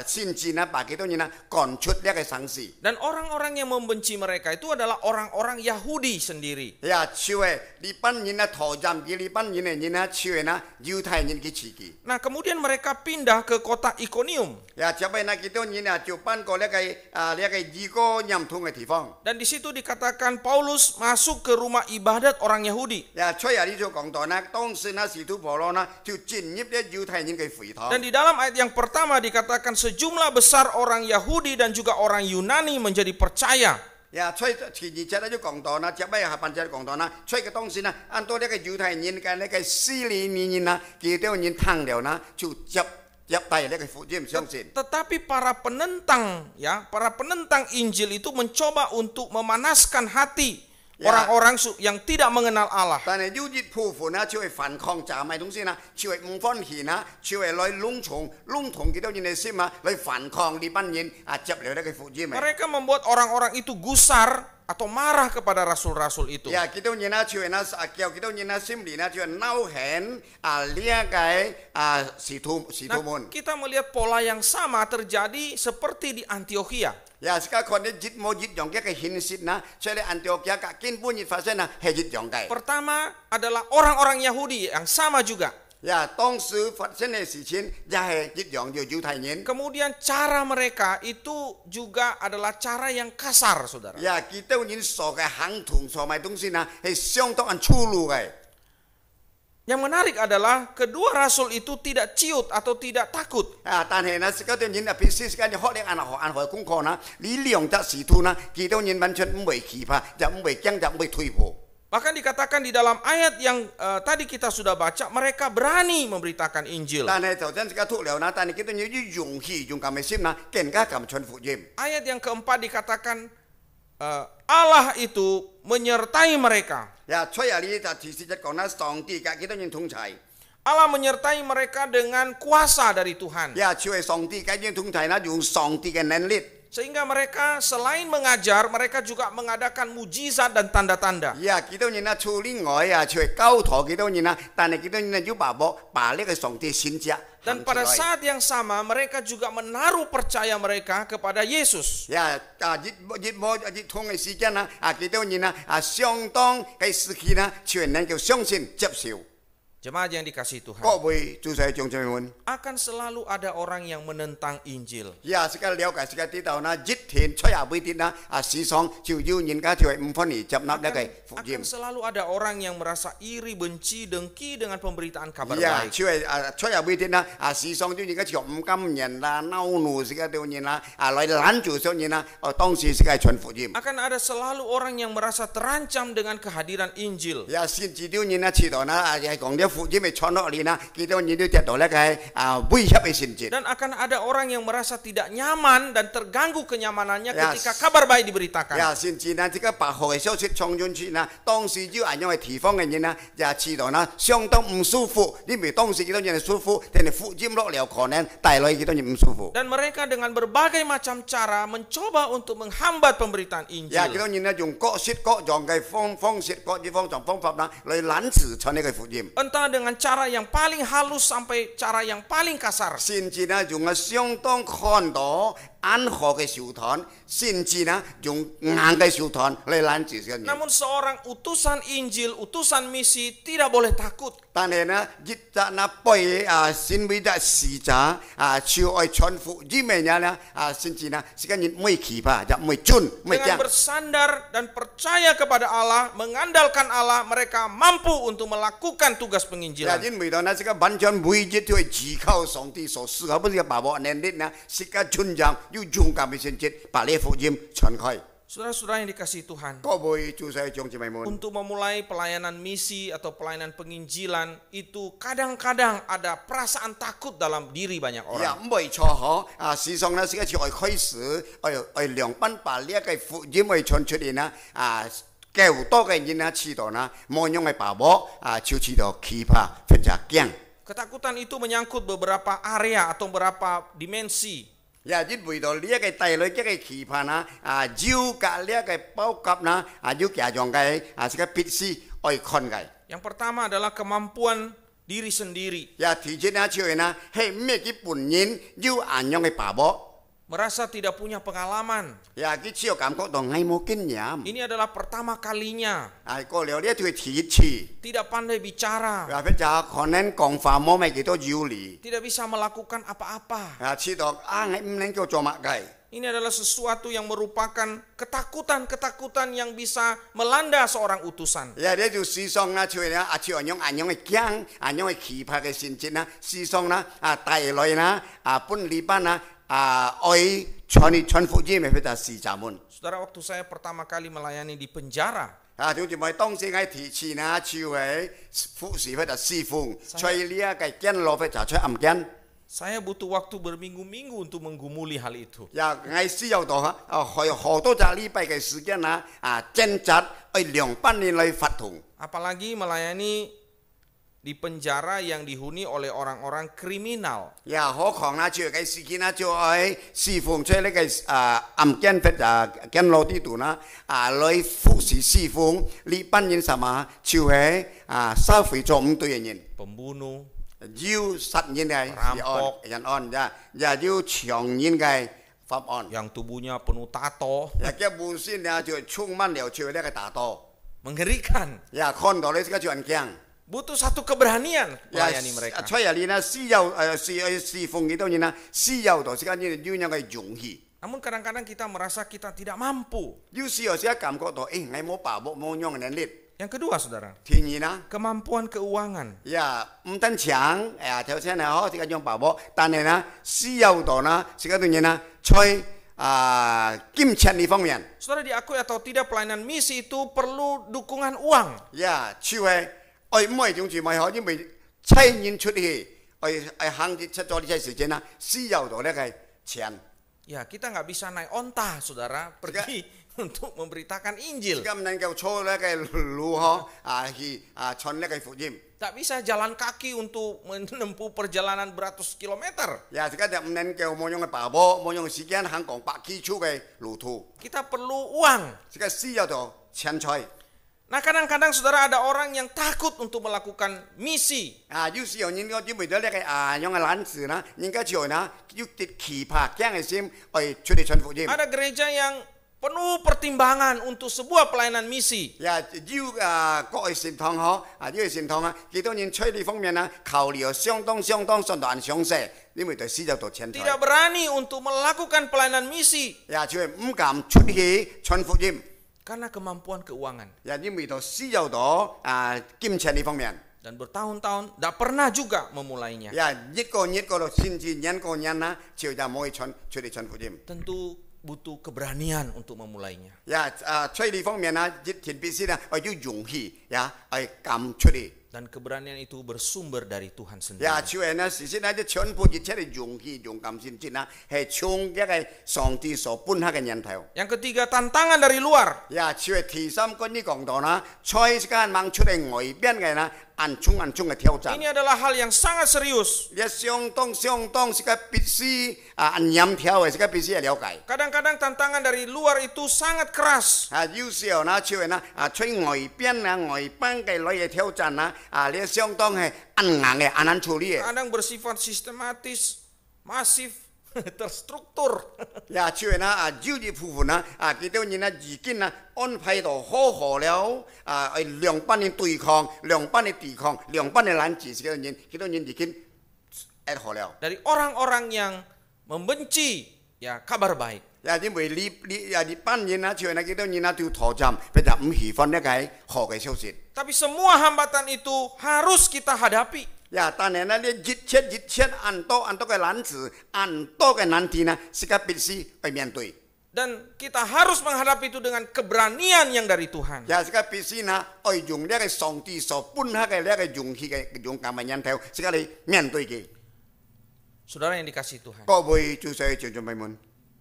先至呢，把幾多人啊趕出呢個城市。 Dan orang-orang yang membenci mereka itu adalah orang-orang Yahudi sendiri. 呀，就係呢班人啊，投暫嘅呢班人嘅人啊，就係呢猶太人嘅自己。 Nah, kemudian mereka pindah ke kota Ikonium. 呀，之後呢，幾多人啊，就搬過呢個個異國認同嘅地方。 Dan di situ dikatakan Paulus masuk ke rumah ibadat orang Yahudi. 吹下呢就講到呢，當時呢使徒保羅呢就進入咧猶太人嘅會堂。 Dan di dalam ayat yang pertama dikatakan sejumlah besar orang Yahudi dan juga orang Yunani menjadi percaya. 吹前二節咧就講到啦，接尾下半節講到啦，吹嘅當時呢，按到呢個猶太人嘅呢個希利尼人啦，佢哋人聽了呢就接待呢個福音相信。 Tetapi para penentang Injil itu mencoba untuk memanaskan hati orang-orang yang tidak mengenal Allah. 但係有啲部分呢，就係反抗炸賣東西啦，就係唔歡喜啦，就係來籠統幾多人嘅心啊，來反抗呢班人接了呢個福音。 Mereka membuat orang-orang itu gusar atau marah kepada rasul-rasul itu. Ya, kita nyena cuy na kita nyena simli na cuy nau hen alia gai situmun. Kita melihat pola yang sama terjadi seperti di Antiokhia. Ya, sekarang kalau jit mo jit jong ke hinsit na, saya Antiokhia kakin pun jit fase na hejit jong gai. Pertama adalah orang-orang Yahudi yang sama juga. Ya, 當時發生嘅事情就係一樣嘅猶太人。 Kemudian cara mereka itu juga adalah cara yang kasar, saudara. Ya, kita ingin soal hang tung soal東西呢，係相當粗魯嘅。 Yang menarik adalah kedua rasul itu tidak ciut atau tidak takut. 但係呢，sekarang人啊，平時sekarang學學功課呢，呢兩則使徒呢，佢都人完全唔會懼怕，就唔會驚，就唔會退步。 Bahkan dikatakan di dalam ayat yang tadi kita sudah baca, mereka berani memberitakan Injil. Ayat yang keempat dikatakan Allah itu menyertai mereka. Allah menyertai mereka dengan kuasa dari Tuhan. Sehingga mereka selain mengajar, mereka juga mengadakan mujizat dan tanda-tanda. Ya, kita nyina culing ngoi ya, cuy kau toh kita nyina, tanah kita nyina juga balik ke songti sinja. Dan pada saat yang sama mereka juga menaruh percaya mereka kepada Yesus. Ya, jit mo jit thong ai si na, kita nyina xiong tong kai siki na, cuy nang kau xiong sin jep siu. Jemaat yang dikasihi Tuhan, akan selalu ada orang yang menentang Injil. Ya, sekali lihat sekali tahu na jit tin, akan selalu ada orang yang merasa iri, benci, dengki dengan pemberitaan kabar baik. Akan ada selalu orang yang merasa terancam dengan kehadiran Injil. Ya, dan akan ada orang yang merasa tidak nyaman dan terganggu kenyamanannya ketika kabar baik diberitakan. Dan mereka dengan berbagai macam cara mencoba untuk menghambat pemberitaan Injil. Entah dengan cara yang paling halus sampai cara yang paling kasar. Namun seorang utusan Injil, utusan misi tidak boleh takut. Dengan bersandar dan percaya kepada Allah, mengandalkan Allah, mereka mampu untuk melakukan tugas penginjilan. Saudara-saudara yang dikasihi Tuhan, untuk memulai pelayanan misi atau pelayanan penginjilan itu kadang-kadang ada perasaan takut dalam diri banyak orang. Ketakutan itu menyangkut beberapa area atau beberapa dimensi. Ya, jid bui do lia cái tay lối cái khí phá na, jiu cả lia cái bao cặp na, jiu kia jong cái, cái pitsi oi kon cái. Yang pertama adalah kemampuan diri sendiri. Ya, tijen na cuy na, hei me cái bun yin, jiu anyong cái pabo. Merasa tidak punya pengalaman. Ya, cái chiêu cảm giác dong ngay mungkin nyam. Ini adalah pertama kalinya. Ko liao dia tu chi. Tidak pandai bicara. Ya, beja konen kong fa mo mai gitu jiu li. Tidak bisa melakukan apa-apa. Ya, chi dong ngay mnen kyo coma gai. Ini adalah sesuatu yang merupakan ketakutan-ketakutan yang bisa melanda seorang utusan. 呀，你就思想啦，像咧像安樣嘅驚，安樣嘅期盼嘅心情啦，思想啦帶來啦本禮拜啦愛傳福音嘅嗰啲事站們。 Saudara, waktu saya pertama kali melayani di penjara, 就就咪當時喺提前啊，就係服侍嗰啲侍奉，吹呢嘅驚落去就吹暗驚。 saya butuh waktu berminggu-minggu untuk menggumuli hal itu. 呀，我需要到好多隻禮拜嘅時間啦，掙扎去2班年來發動。 Apalagi melayani di penjara yang dihuni oleh orang-orang kriminal. 呀，何況啦，就嘅時間啦，就喺侍奉出呢個暗驚嗰驚落啲度啦，來服侍侍奉呢班人什麼，就係收回咗5對人。 Pembunuh, 要殺人嘅人案呀，呀要長遠嘅法案。 yang tubuhnya penuh tato, 呀，嘅本身呀就充滿了就呢個大多。 mengerikan. 呀，看到呢個就很驚。 Butuh satu keberanian 呀， melayani mereka. 出嚟呢，需要侍奉幾多人啊？需要到時間呢要有個勇氣。 Namun kadang-kadang kita merasa kita tidak mampu. 要時有時感覺到，我冇把握冇用嘅能力。 Yang kedua, saudara, 天然啦。 kemampuan keuangan. 呀，唔單強，頭先係好，這個用把握，但係呢，需要到呢，這個東西呢，在金錢呢方面， Saudara, diakui atau tidak, pelayanan misi itu perlu dukungan uang. 呀，就係愛唔係種住咪可，因為差人出去，愛行出咗呢啲時間啦，需要到呢個錢。 Ya, kita nggak bisa naik onta, saudara, pergi untuk memberitakan Injil. 咁能夠坐呢個路呵，去傳呢個福音。 Tak bisa jalan kaki untuk menempuh perjalanan beratus kilometer. 呀，這個就唔能夠冇用嘅把握，冇用嘅時間行講百幾處嘅路途。 Kita perlu uang. 這個需要到錢財。 Nah, kadang-kadang saudara ada orang yang takut untuk melakukan misi. 有時候人個準備咗呢個用嘅懶字啦，人家就呢要啲期盼驚嘅心去出嚟傳福音。 Ada gereja yang penuh pertimbangan untuk sebuah pelayanan misi. 呀，要各個神堂嗬，呢個神堂啊，幾多人出呢方面啊，考慮相當信徒很詳細，因為就需要到錢財。 Tidak berani untuk melakukan pelayanan misi 呀，就係唔敢出去傳福音。 karena kemampuan keuangan. 呀，因為就需要到金錢呢方面。 Dan bertahun-tahun tidak pernah juga memulainya. 呀，一個到甚至人個人啦，就冇去出嚟傳福音。 Tentu butuh keberanian untuk memulainya. 呀，出呢方面啊，前必須啦，要勇氣呀，敢出嚟。 Dan keberanian itu bersumber dari Tuhan sendiri. 呀，就係呢，事實呢，啲全部一切嘅勇氣、勇敢先至啦，係從一個上帝所本刻嘅人頭。 Yang ketiga, tantangan dari luar. 呀，就係第三個呢講到啦，在時間掹出嚟外邊嘅啦，暗中嘅挑戰。 Ini adalah hal yang sangat serius. 一相當是個必須嚴條嘅，是個必須了解。 Kadang-kadang tantangan dari luar itu sangat keras. 有時候呢，就係呢，在外邊啊，外邦嘅類嘅挑戰啊，呢相當係硬嘅，難處理嘅。 Kadang bersifat sistematis, masif, terstruktur. 呀，就係呢，有啲部分呢，幾多人呢，已經呢安排到好了，兩班嘅對抗，兩班嘅抵抗，兩班嘅攔截，幾多人已經好了。 Dari orang-orang yang membenci ya kabar baik. 呀，因為呢班人呢，就係呢幾多人呢，都妥站，比較唔喜歡呢個好嘅消息。 Tapi semua hambatan itu harus kita hadapi. 呀，但係呢，呢一切按多嘅攔截，按多嘅難題呢，是個必須去面對。 Dan kita harus menghadapi itu dengan keberanian yang dari Tuhan. 呀，是個必須呢，去用呢個上帝所本刻嘅呢個勇氣嘅勇敢嘅人頭，是個嚟面對嘅。 Saudara yang dikasihi Tuhan. 各位主saya弟兄妹們，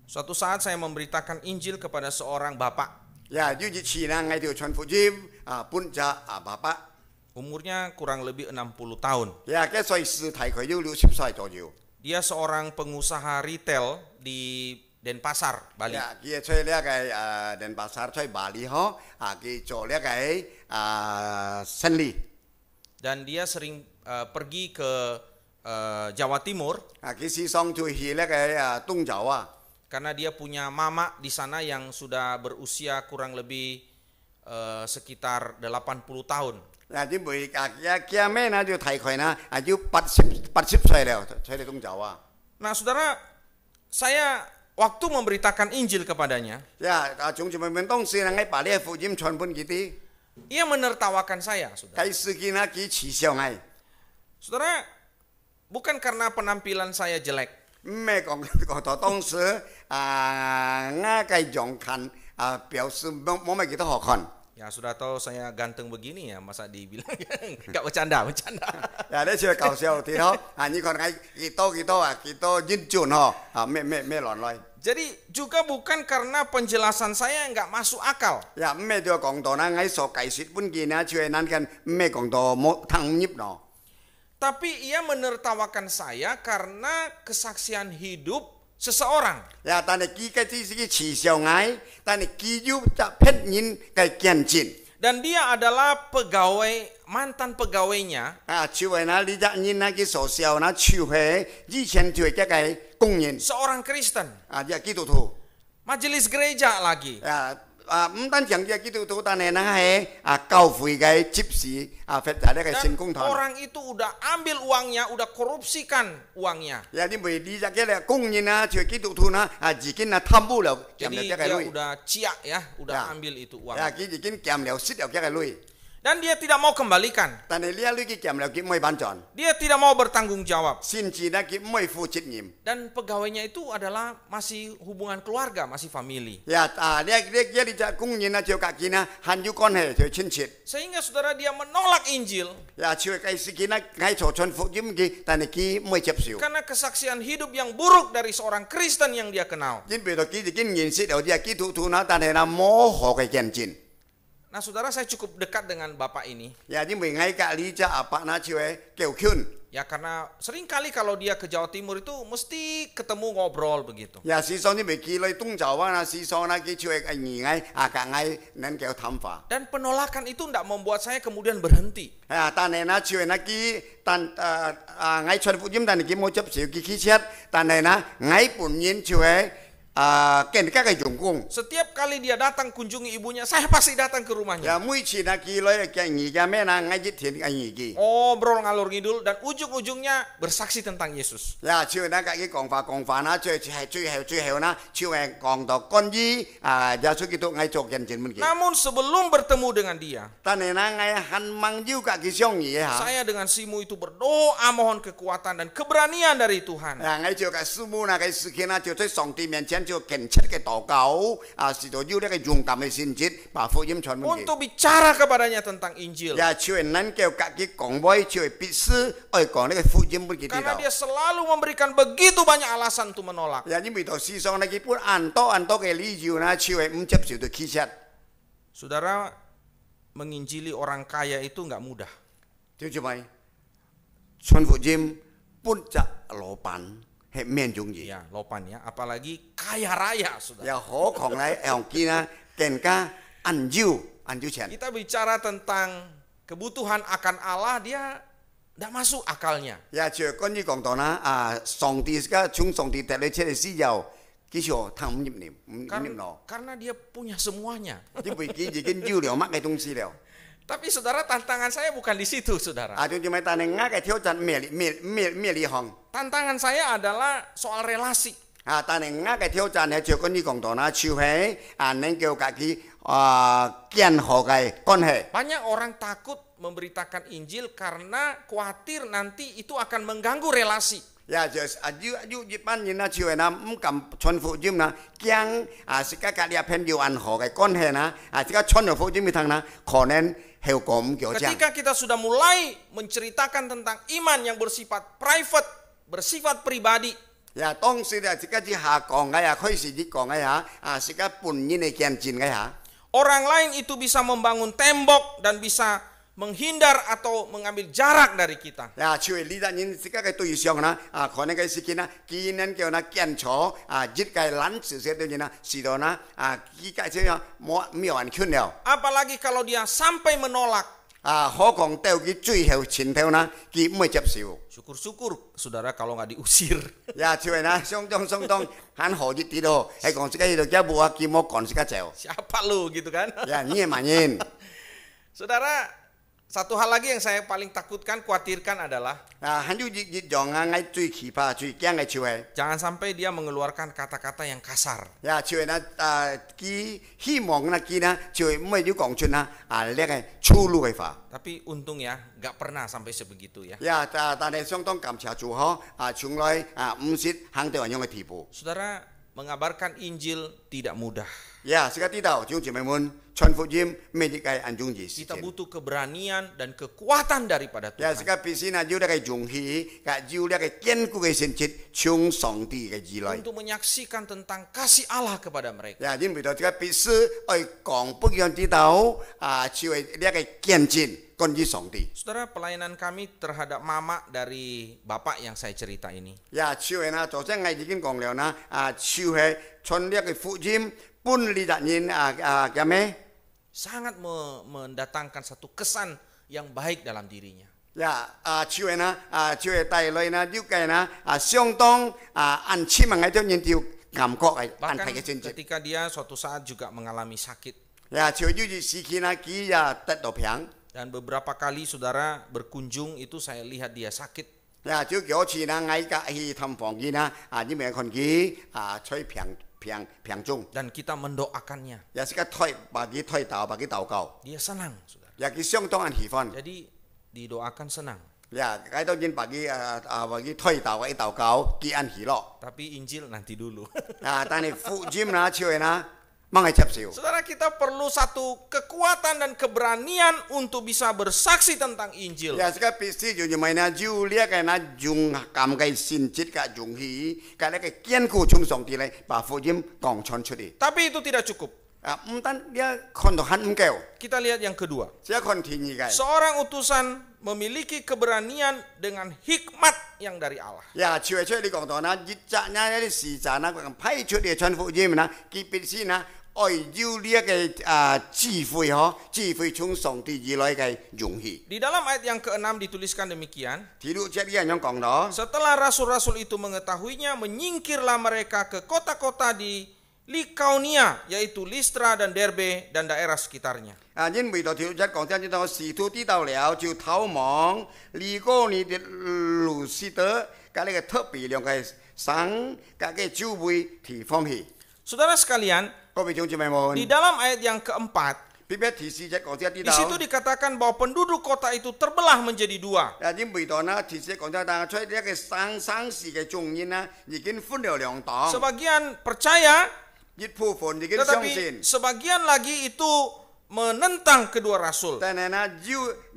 Suatu saat saya memberitakan Injil kepada seorang bapak. 呀，有一次呢，我哋傳福音本着爸爸， Umurnya kurang lebih 60 tahun. 呀，嘅歲數大概有60歲左右。 Dia seorang pengusaha retail di Denpasar, Bali. 呀，佢在呢個Denpasar在巴黎嗬，佢做呢個生意。 Dan dia sering pergi ke Jawa Timur 佢時常就去呢個東洲啊。 karena dia punya mama di sana yang sudah berusia kurang lebih sekitar 80 tahun. 因為家妹呢就大概呢要80歲了，在東洲啊。 Nah, saudara, saya waktu memberitakan Injil kepadanya, 呀，總之們當時人喺把呢個福音傳本佢啲， ia menertawakan saya, saudara. 佢事件啊佢恥笑嗌， Saudara, bukan karena penampilan saya jelek, 咩講到當時啱嘅樣看表示冇乜幾多好看。 ya sudah tahu saya ganteng begini ya, masa dibilang nggak bercanda. 呀，呢次搞笑啲咯，你看係幾多英俊嗬，咩亂來。 Jadi juga bukan karena penjelasan saya nggak masuk akal, 呀，咩都講到啦，喺所解説本件啊，就係難看咩講到冇通入咯。 tapi ia menertawakan saya karena kesaksian hidup seseorang. 呀，但係佢嘅只是個恥笑嗌，但係佢要就騙人嘅見證。 Dan dia adalah mantan pegawainya 就係嗱，你隻人那個所笑那就係以前就係一個工人， seorang Kristen, 一基督徒。 majelis gereja lagi. 唔單止係基督徒，但係呢係教會嘅執事或者呢個 Dan 聖公堂。 orang itu udah ambil uangnya, udah korupsikan uangnya. 有啲咪呢隻嘅工人啊，就係基督徒呢，自己呢貪污了，佔 Jadi 了一個 dia 鐳。 udah ciak ya, udah Ya. ambil itu uang. 佢已經佔了蝕了一個鐳， Dan dia tidak mau kembalikan. 但係呢一鐳佢佔了佢唔可以反轉， Dia tidak mau bertanggung jawab. 甚至呢佢唔可以負責任。 Dan pegawainya itu adalah masih hubungan keluarga, masih family. 呢隻工人啊，就自己呢很有關係，就親切。 Sehingga saudara dia menolak Injil 就係自己呢喺做傳福音嘅，但係佢唔可以接受。 karena kesaksian hidup yang buruk dari seorang Kristen yang dia kenal. 因為到佢已經認識到啲基督徒啦，但係呢冇好嘅見證。 Nah saudara, saya cukup dekat dengan bapak ini. 因為喺隔離隻阿伯呢就係教訓。 Ya karena sering kali kalau dia ke Jawa Timur itu mesti ketemu ngobrol begitu. 事實上啲未記嚟東州灣啊，事實上呢佢就係二嗌隔嗌能夠談話。 Dan penolakan itu tidak membuat saya kemudian berhenti. 但係呢就係呢佢嗌傳福音，但係佢冇接受佢ขี้切，但係呢嗌本人就係見家嘅用工。 Setiap kali dia datang kunjungi ibunya, saya pasti datang ke rumahnya. 每次呢佢嚟嘅嘅咩呢嗌一天嘅嘅。 Ngobrol ngalur ngidul dan ujung-ujungnya bersaksi tentang Yesus. 就係呢佢講法啦，最後呢就係講到關於耶穌基督嗌做見證嘅。 Namun sebelum bertemu dengan dia, 但係呢嗌很忙要嘅相遇嚇。 saya dengan Simu itu berdoa mohon kekuatan dan keberanian dari Tuhan. 嗌做嘅師母呢嘅事件呢，就在上帝面前就虔切嘅禱告，是到要呢個勇敢嘅先知，把福音傳俾佢。 Untuk bicara kepadanya tentang Injil. 就係能夠自己講開，就係必須愛講呢個福音俾佢知 Karena 道。 dia selalu memberikan begitu banyak alasan untuk menolak. 因為到事上呢，佢本很多嘅理由呢，就係唔接受到其實。 Saudara, menginjili orang kaya itu nggak mudah. 就係咪？傳福音本就老闆係面容易， Ya, lopan ya, apalagi kaya raya, saudara. 又何況咧，用佢呢更加按照錢。 Kita bicara tentang kebutuhan akan Allah, dia tidak masuk akalnya. 就係關於講到啦，上帝從上帝帶嚟出嚟時候，佢就貪唔入唔入咯， Karena dia punya semuanya. 因為佢已經要了乜嘅東西了。 Tapi saudara, tantangan saya bukan di situ, saudara. 仲要咪但係啱嘅挑戰咩呢項？ Tantangan saya adalah soal relasi. 但係啱嘅挑戰係就關於講到啦，就係能夠自己建好嘅關係。 Banyak orang takut memberitakan Injil karena khawatir nanti itu akan mengganggu relasi. 就一般人啦，就係啦，唔敢傳福音啦，驚自家隔離朋友安好嘅關係啦，自家傳咗福音俾佢啦，可能後果唔叫正。 Ketika kita sudah mulai menceritakan tentang iman yang bersifat private, bersifat pribadi, 當時咧，自家只下講嘅呀，開始只講嘅呀，自家本人嘅見證嘅呀。 orang lain itu bisa membangun tembok dan bisa menghindar atau mengambil jarak dari kita. 就係呢啲人自家嘅對象啦，可能嘅事件啦，佢能叫啦見錯，一個懶事些對人啦，是到啦，佢家這樣沒有人勸了。 Apalagi kalau dia sampai menolak. 何況到佢最後前頭啦，佢唔會接受。 Syukur-syukur saudara kalau nggak diusir. 就係啦，相當很好一啲咯，係講自己度一步啊，佢冇講自己走。 Siapa lu gitu kan? 你係萬人， Saudara, Satu hal lagi yang saya paling takutkan, khawatirkan adalah 還要熱用啊，嗌最奇葩、最驚嘅笑係， jangan sampai dia mengeluarkan kata-kata yang kasar. 呀笑係佢希望佢笑係唔係要講出叻嘅粗魯嘅話。 Tapi untung ya, nggak pernah sampai sebegitu ya. 呀，但係相當感謝主呵，從來唔是行到咁樣嘅地步。 Saudara, mengabarkan Injil tidak mudah. 呀，時間知道，弟兄姊妹們，傳福音未必係按容易事 Kita 情。 butuh keberanian dan kekuatan daripada 呀，時 Tuhan. 間必須要呢個勇氣，要呢個堅固嘅信心，從上帝嘅兒來。 Untuk menyaksikan tentang kasih Allah kepada mereka. 呀，因為到這個必須去講不讓知道就係呢個見證關於上帝。 Saudara, pelayanan kami terhadap mama dari bapak yang saya cerita ini. 呀，就係昨天我已經講了啦，就係從呢個福音本理達人叫咩？ Sangat mendatangkan satu kesan yang baik dalam dirinya. 呀，就係帶來了解相當安全嘅一種人條感覺係安 Bahkan 泰嘅真正。 ketika dia suatu saat juga mengalami sakit. 呀，就係時期佢得到平。 Dan beberapa kali saudara berkunjung itu saya lihat dia sakit. 呀，就幾次我去探訪佢因為看佢吹平中。 Dan kita mendoakannya. 也是個bagi禱告， Dia senang, saudara. 也佢相當喜歡。 Jadi didoakan senang. 呀，喺度人bagi禱告，佢安喜樂。 Tapi Injil nanti dulu. 但係福音就係mang接受。 Saudara, kita perlu satu kekuatan dan keberanian untuk bisa bersaksi tentang Injil. 也是個必須就係就呢個用咁嘅信節嘅勇氣，嘅呢個堅固從上帝嚟把福音講傳出嚟。 Tapi itu tidak cukup. 唔單呢看到很唔夠， Kita lihat yang kedua. 只看天意嘅。 Seorang utusan memiliki keberanian dengan hikmat yang dari Allah. 呀，就係出你講到熱責啲時陣批出嚟傳福音佢必須愛要呢一個智慧從上帝而來嘅勇氣。 Di dalam ayat yang ke-6 dituliskan demikian. 睇到這啲人講到。 Setelah rasul-rasul itu mengetahuinya, menyingkirlah mereka ke kota-kota di Likaonia, yaitu Listra dan Derbe dan daerah sekitarnya. 因為到條一講真，知道使徒知道了就逃亡，離過你的路斯德，嗰呢個特別兩個省嗰個周圍地方去。 Saudara sekalian, 各位弟兄姊妹們， di dalam ayat yang keempat, 別別提示一講真知 di situ 道。 dikatakan bahwa penduduk kota itu terbelah menjadi dua. 因為到提示講真，但係出一個省市嘅眾人已經分了兩黨， Sebagian percaya, 一部分已經相 tetapi 信， sebagian lagi itu menentang kedua rasul. 但係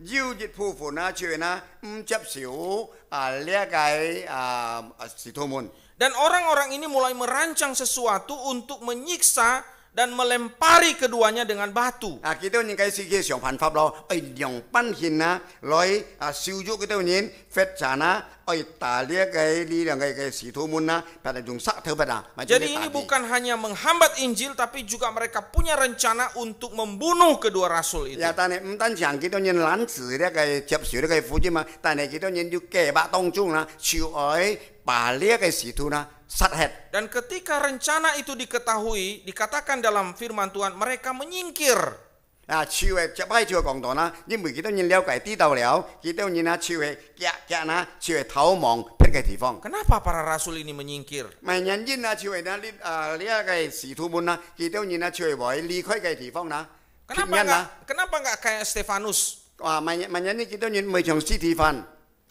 要一部分就係唔接受呢個使徒們。 Dan orang-orang ini mulai merancang sesuatu untuk menyiksa dan melempari keduanya dengan batu. 幾多人嘅世界上辦法咯？用賓獻來燒咗幾多人，發展打呢兩個使徒們pada用殺頭不Jadi ini bukan hanya menghambat Injil, tapi juga mereka punya rencana untuk membunuh kedua rasul itu. 但係唔單止幾多人攬住呢個接受呢個福音但係幾多人要計劃當中就愛把呢個使徒殺害。 Dan ketika rencana itu diketahui, dikatakan dalam firman Tuhan, mereka menyingkir. 就係接開就講到因為幾多人了解知道了，幾多人就係就係逃亡別嘅地方。 Kenapa para rasul ini menyingkir? 咪人因就係呢個使徒們幾多人就係會離開嘅地方Kenapa enggak kayak Stefanus? 咪人呢幾多人未從屍體翻。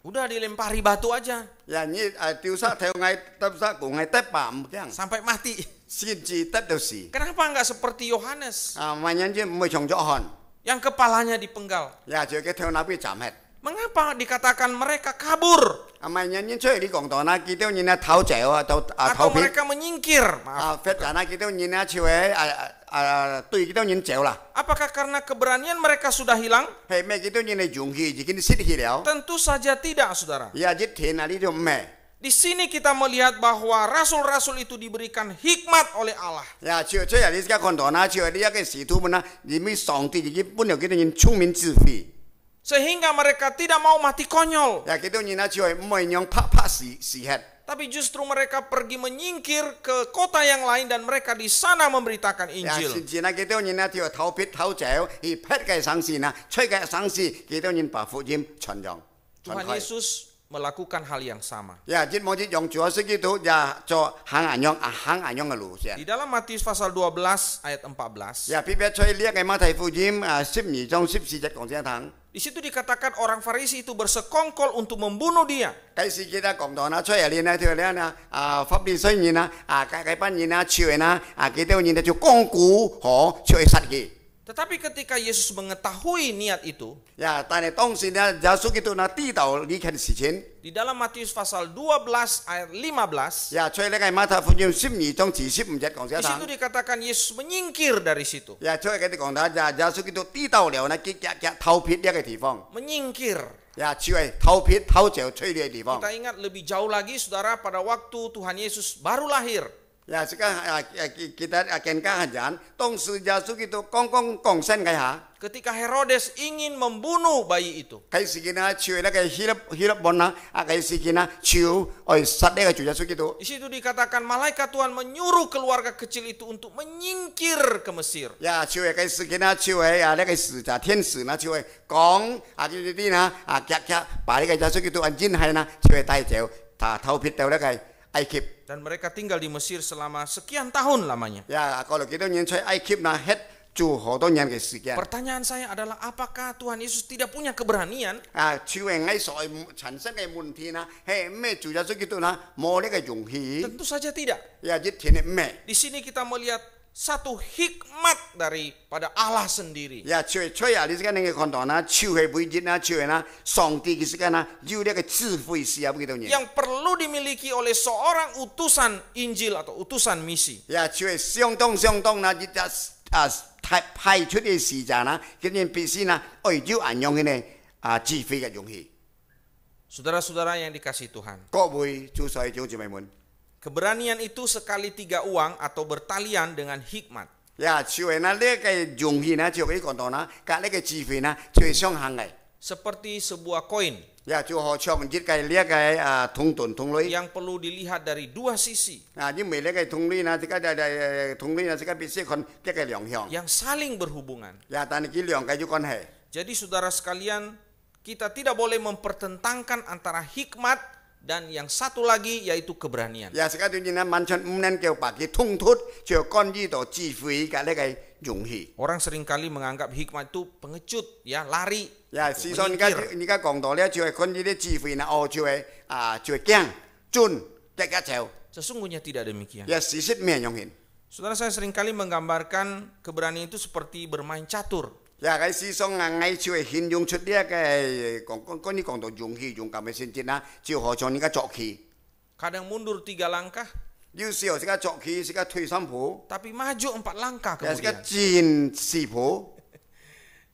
Udah dilempari batu aja 人呢丟殺條藝得殺個藝得白唔驚， sampai mati. 先至得到事。 Kenapa enggak seperti Yohanes 咪人啫唔會從咗汗， yang kepalanya dipenggal? 就嘅條那邊斬hết。 Mengapa dikatakan mereka kabur 咪人出嚟你講到幾多人逃走逃 atau 避， mereka menyingkir? Maaf. 發展幾多人就係對幾多人走啦。 Apakah karena keberanian mereka sudah hilang? 係咩幾多人嘅勇氣已經失去了？ Tentu saja tidak, saudara. 一天呢就唔係。 Di sini kita melihat bahwa rasul-rasul itu diberikan hikmat oleh Allah. 就即係你而家看到就係呢一個使徒們裏面上帝已經本來幾多人聰明智慧。Sehingga mereka tidak mau mati konyol. Ya kita nhìn chiều mày nhong phá xì hết. Tapi justru mereka pergi menyingkir ke kota yang lain dan mereka di sana memberitakan Ya Injil. xin kita nhìn chiều tháo pít tháo chéo, hi phết cái sáng xì na, chơi cái sáng xì, kita nhìn bà phụ diêm truyền dòng. Tuhan Yesus melakukan hal yang sama. Ya jin mau dùng Chúa sẽ gitu ya cho hang ảnh nhong lu xian. Di dalam Matius pasal 12 ayat 14. Ya pi chơi liếc cái ma thầy phụ diêm 12 trong 14 节講tháng. Di situ dikatakan orang Farisi itu bersekongkol untuk membunuh dia. Cái gì kita cộng đoàn chơi ở liên này thì là pháp lý xây nhìn cái ban nhìn chiều na kita nhìn cho công cụ họ chơi sát gì. Tetapi ketika Yesus mengetahui niat itu, Ya, tanya tong sini Yesus itu nanti tahu lihat siapa. di dalam Matius pasal 12 ayat 15, Ya, chơi cái Mata Phúc音 12章15節講 di situ dikatakan Yesus menyingkir dari situ. Ya, chơi cái講到Yesus itu đi到了那cái偷撇一個地方。 Menyingkir. Ya, chơi偷撇偷走吹的地方。 Kita ingat lebih jauh lagi saudara pada waktu Tuhan Yesus baru lahir. Ya, sekarang kita akan kajian. Tong si Yesus itu kong sen kaya. Ketika Herodes ingin membunuh bayi itu, Cái gì kia chiều là cái hirap bona, cái gì kia chiều, sát cái chủ Yesus itu. di situ dikatakan malaikat Tuhan menyuruh keluarga kecil itu untuk menyingkir ke Mesir. Ya, chiều cái gì kia chiều cái sử giả thiên sử na chiều kong, cái gì na, kia,把cái Yesus itu anjing hay na, chiều tay chéo, ta thâu phết đâu cái Ai Cập. Dan mereka tinggal di Mesir selama sekian tahun lamanya. Ya, kalau kita nhìn chơi Ai Cập na hết chủ họ tôi nhận cái sự kiện. Pertanyaan saya adalah apakah Tuhan Yesus tidak punya keberanian chiều ngay soi sản sinh cái môn thi na, hey mẹ chủ Yesus itu na, mau cái dùng khí. Tentu saja tidak. Ya, jadi thiên mẹ. Di sini kita melihat satu hikmat daripada Allah sendiri. Ya, chơi đi cái này còn đó na, chiều hay buổi na, chiều na, song ti cái cái na, yêu cái trí慧siapa gitu nhỉ. Yang perlu dimiliki oleh seorang utusan Injil atau utusan misi. Ya, chiều相當na, kita派出嘅使者na，佢哋必須na，要按用嘅呢智慧嘅勇氣。 Saudara-saudara yang dikasihi Tuhan, 各位主所弟兄姊妹們， keberanian itu sekali 3 uang atau bertalian dengan hikmat. 呀，就係那呢個勇氣呢，就可以講到呢，隔呢個智慧呢，就係相行嘅。 Seperti sebuah koin 呀，就好像一個呢個銅盾銅鐳。 yang perlu dilihat dari 2 sisi, 因為呢個銅鐳呢，這個銅鐳呢，這個必須看一個兩向。 yang saling berhubungan. 呀，但係佢兩個有關係。 Jadi saudara sekalian, kita tidak boleh mempertentangkan antara hikmat dan yang satu lagi yaitu keberanian. 呀，這個對呢，完全唔能夠把佢通脱，就關於到智慧嘅呢個勇氣。 Orang seringkali menganggap hikmat itu pengecut, ya lari. 呀，事實上而家講到呢，就係關於啲智慧呢，就係驚、準、一條。 Sesungguhnya tidak demikian. 呀，事實咩用顯？ Saudara, saya seringkali menggambarkan keberanian itu seperti bermain catur. 呀，喺事實上藝就係形容出呢一個講到勇氣、勇敢嘅性質啦，就好像呢個作氣。 Kadang mundur 3 langkah, 有時候是個作氣，是個退3步， tapi maju 4 langkah 也是個 kemudian. 進4步。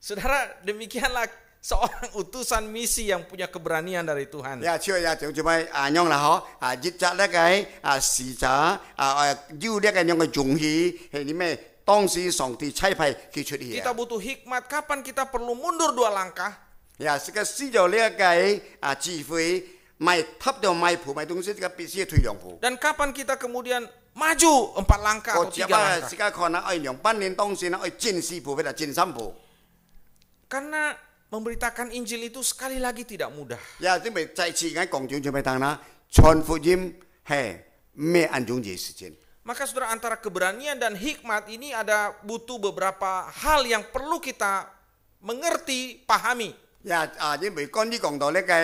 Saudara, demikianlah seorang utusan misi yang punya keberanian dari Tuhan. 呀，就做咩用啦嗬？熱責呢個使者要呢個用嘅勇氣係啲咩？當時上帝差派佢出嚟。 Kita butuh hikmat, kapan kita perlu mundur 2 langkah, 呀，是個使咗呢一個智慧，賣塔到賣鋪賣東西，這個必須退2步。 dan kapan kita kemudian maju 4 langkah 我 atau 只 3 不過 langkah. 是個看下2年當時呢，進4步或者進3步。 Karena memberitakan Injil itu sekali lagi tidak mudah. 呀，因為再次喺講章就咪當啦，傳福音係咩安重嘅事情。 Maka saudara, antara keberanian dan hikmat ini ada butuh beberapa hal yang perlu kita mengerti, pahami. 呀，因為關於講到呢個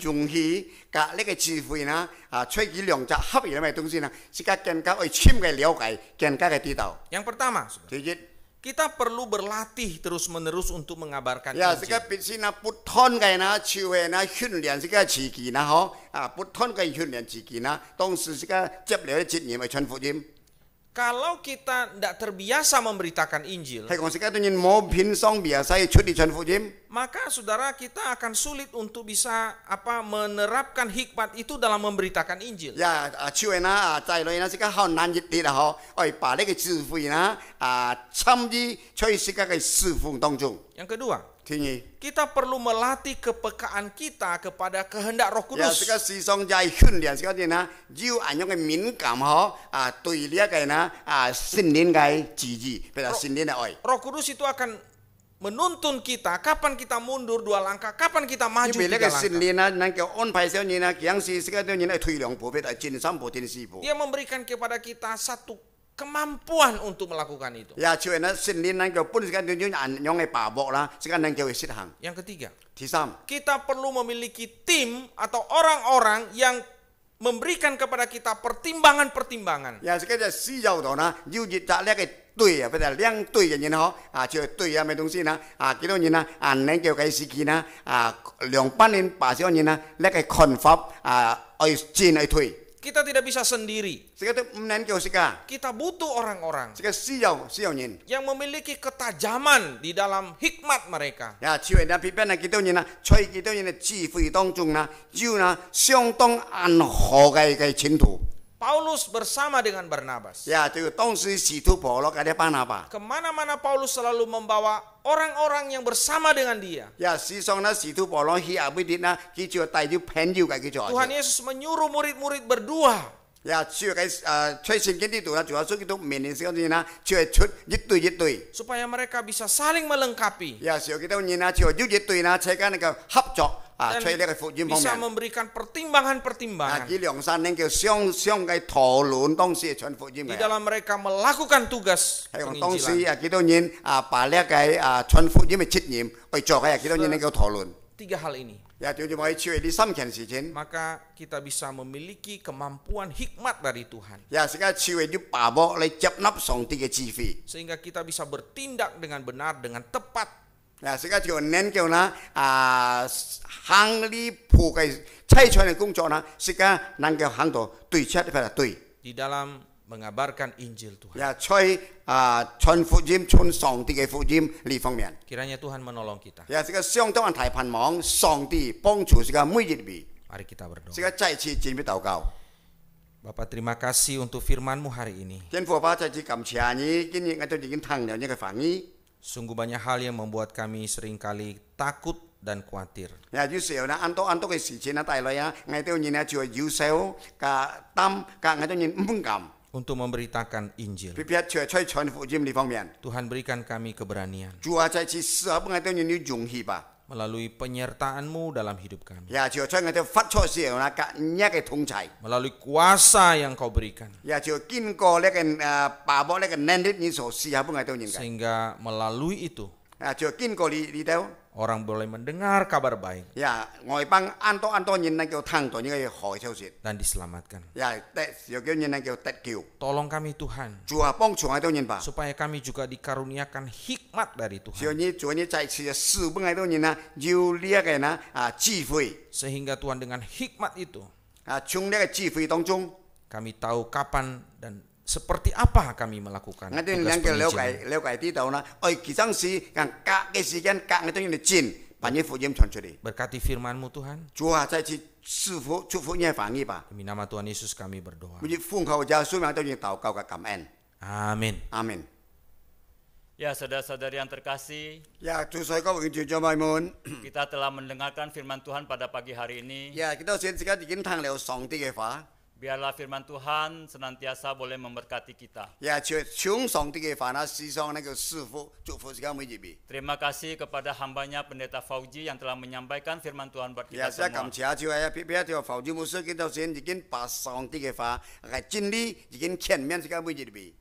勇氣加呢個智慧呢，吹起兩隻合嘅咩東西呢，是個更加去深嘅了解，更加嘅知道。 Yang pertama, saudara, 第一。 kita perlu berlatih terus-menerus untuk mengabarkan 呀，這 Injil. 個必須那不斷嘅那超嘅那訓練這個自己那嗬，不斷嘅訓練自己那，當時這個接了嘅責任去傳福音。 Kalau kita tidak terbiasa memberitakan Injil, 係講這個當然冇偏向biasa出嚟傳福音， maka saudara kita akan sulit untuk bisa menerapkan hikmat itu dalam memberitakan Injil. 呀手的在内是个好难一点啦吼，把那个智慧参与在这个侍奉当中。 Yang kedua, 第二， kita perlu melatih kepekaan kita kepada kehendak Roh 呀 Kudus. 这个时常在训练这个的呢，有按样的敏感吼对这个呢圣灵的旨意，比如圣灵的爱。 Roh Kudus itu akan menuntun kita kapan kita mundur 2 langkah, kapan kita maju 因为 3 那个圣 langkah. 灵能够安排小人讲是这个的人推两步，别进3步、进4步。 Dia memberikan kepada kita satu kemampuan untuk melakukan itu. 呀，就那圣灵能够本这个的人按样的把握啦，这个能够实行。 Yang ketiga, 第三， kita perlu memiliki tim atau orang-orang yang memberikan kepada kita pertimbangan-pertimbangan. 呀，这个在需要到呢，有一扎那个对不是两对的人吼，就对没东西呢，几多人呢，能够给司机呢，2班人把小人呢，那个看法爱进爱退， Kita tidak bisa sendiri. 这个都不能够是个， Kita butuh orang-orang 这个需要人。 yang memiliki ketajaman di dalam hikmat mereka. 呀，就那偏偏呢，几多人呢，在几多人的智慧当中呢，有呢相当安好的前途。 Paulus bersama dengan Barnabas. 呀，就当时使徒保罗跟他巴拿巴。 Kemana-mana Paulus selalu membawa orang-orang yang bersama dengan dia. 呀，事实上呢，使徒保罗去阿贝啲呢，佢就帶咗朋友嘅佢做。 Tuhan Yesus menyuruh murid-murid berdua. 呀，主要嘅在聖經呢度呢，主要所見到明年時間呢，就係出一對一對。 Supaya mereka bisa saling melengkapi. 呀，時候幾多年呢，就係一對呢，大家能夠合作在 Dan 呢個福音方 bisa 面。 memberikan pertimbangan-pertimbangan. 佢兩三能夠相嘅討論當時傳福音 Di 嘅。 dalam mereka melakukan tugas 係用當時 penginjilan. 幾多年把呢個傳福音嘅責任去做嘅，幾多年能夠討論。 3 hal ini. 呀，就就可以處理呢3件事情。 Maka kita bisa memiliki kemampuan hikmat dari Tuhan. 呀，時間處理啲把握嚟接納上帝嘅智慧。 Sehingga kita bisa bertindak dengan benar, dengan tepat. 嗱，而家就能夠呢行呢步嘅差傳嘅工作呢，而家能夠行到對出嘅對。 Di dalam mengabarkan Injil Tuhan. 呀，在傳福音、傳上帝嘅福音呢方面， Kiranya Tuhan menolong kita. 呀，這個相當大盼望上帝幫助這個每一位， Mari kita berdoa. 這個再次準備禱告。 Bapak terima kasih untuk firman-Mu hari ini. 天父爸，再次感謝你，今日我都已經聽了呢個翻譯。 Sungguh banyak hal yang membuat kami seringkali takut dan khawatir. 呀，有時候呢，按多嘅事情呢帶來啊，我哋呢就要受個擔，個我哋唔敢。 Untuk memberitakan Injil. 特別在傳福音呢方面。 Tuhan berikan kami keberanian. 主啊，在此時候，我哋要勇氣吧。 Melalui penyertaan-Mu dalam hidup kami. 呀，就在我哋發錯時候呢，一個統裁。 Melalui kuasa yang Kau berikan. 呀，就經過呢個把握呢個能力，你所試下幫我哋人嘅。 Sehingga melalui itu, 啊，就經過呢度， orang boleh mendengar kabar baik 呀，外邦按多人能夠聽到呢個好消息。 dan diselamatkan. 呀，又叫人能夠得救。 Tolong kami Tuhan, 主啊，幫助我哋人吧。 supaya kami juga dikaruniakan hikmat dari 只 Tuhan. 要你做你在此事幫我哋人呢，有呢個呢智慧。 Sehingga Tuhan dengan hikmat itu, 從呢個智慧當中， kami tahu kapan dan seperti apa kami melakukan 我哋 tugas 能夠了 penginjilan. 解知道呢，其當時隔嘅時間，隔我哋人進，把呢福音傳出嚟。 Berkati firman-Mu Tuhan, 主啊，再次祝福你嘅翻譯吧。 demi nama Tuhan Yesus kami berdoa. 我哋奉靠耶穌名都要禱告嘅感恩。 Amin. 阿門。 Ya, saudara-saudari yang terkasih, 呀，祝所各位弟兄姊妹們， kita telah mendengarkan firman Tuhan pada pagi hari ini. 呀，幾多時間已經聽了上帝嘅話， Biarlah firman Tuhan senantiasa boleh memberkati kita. 呀，從上帝嘅話呢，時常能夠賜福祝福自己每一位。 Terima kasih kepada hambanya Pendeta Fauji yang telah menyampaikan firman Tuhan buat 呀， kita 即係感 semua. 謝主啊！別條浮住冇衰幾多時已經把上帝嘅話係真理已經前面自己每一位。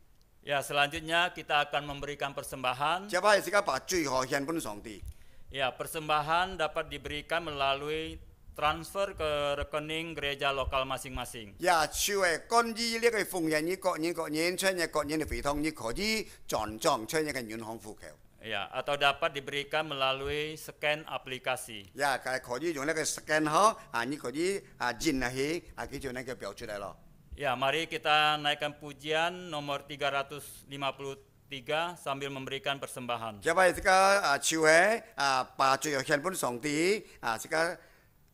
Ya, selanjutnya kita akan memberikan persembahan. 接下來自己把最後獻俾上帝。 Ya, persembahan dapat diberikan melalui transfer ke rekening gereja lokal masing-masing. 呀，就係關於呢個奉獻，各人將各人嘅回託，你可以轉帳將一個銀行戶口。 Ya, atau dapat diberikan melalui scan aplikasi. 呀，可以用呢個 scan 呵，你可以印下去，佢就能夠表出來咯。 Ya, mari kita naikkan pujian nomor 353 3 sambil memberikan persembahan. 接擺這個手係把最後獻本上帝這個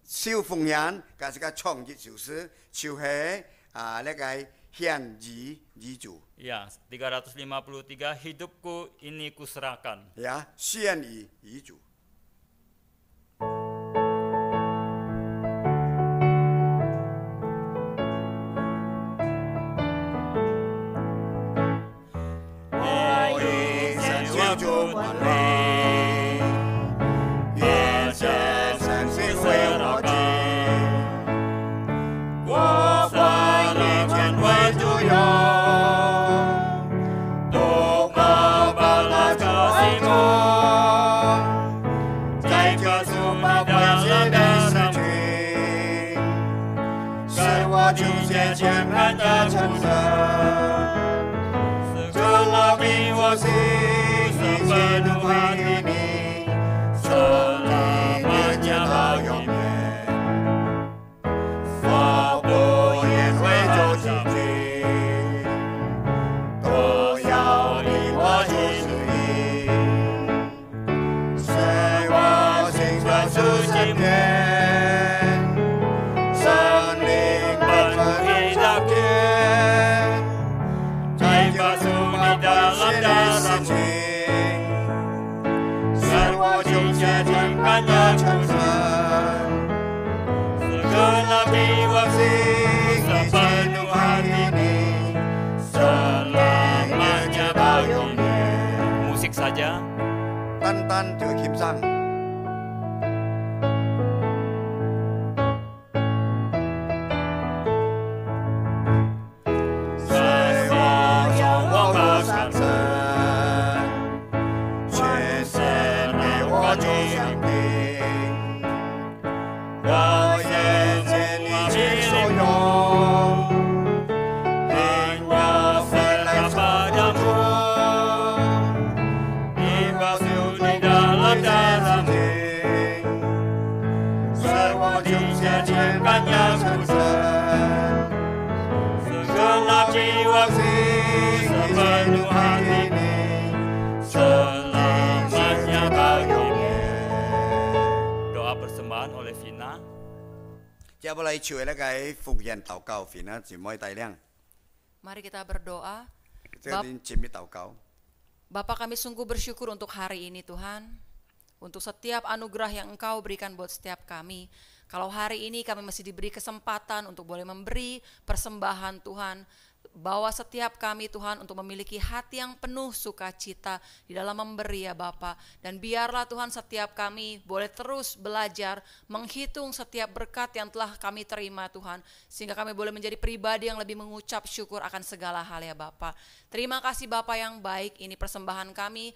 小奉獻，加這個創意就是手係那個獻義主， Ya, 353 hidupku ini kuserahkan. 呀，獻義主。 Sepenuh hati ini selamanya kau永远。 我不愿为做自己，都要你我指引，使我心中出现变，生命本一大片，在告诉你的事情，使我尽切情感的诚实。 Sepenuh hati ini selamanya kau永远。 Musik saja. 單單就協生。 Sepenuh hati ini selamanya kau永远。 Doa persembahan oleh Vina. 接下來就係那個奉獻禱告，分啊姊妹帶領， Mari kita berdoa. 即係啲姊妹禱告。 Bapa, kami sungguh bersyukur untuk hari ini Tuhan, untuk setiap anugerah yang Engkau berikan buat setiap kami. Kalau hari ini kami masih diberi kesempatan untuk boleh memberi persembahan Tuhan, bawa setiap kami Tuhan untuk memiliki hati yang penuh sukacita di dalam memberi ya Bapa. Dan biarlah Tuhan setiap kami boleh terus belajar menghitung setiap berkat yang telah kami terima Tuhan, sehingga kami boleh menjadi pribadi yang lebih mengucap syukur akan segala hal ya Bapa. Terima kasih Bapa yang baik, ini persembahan kami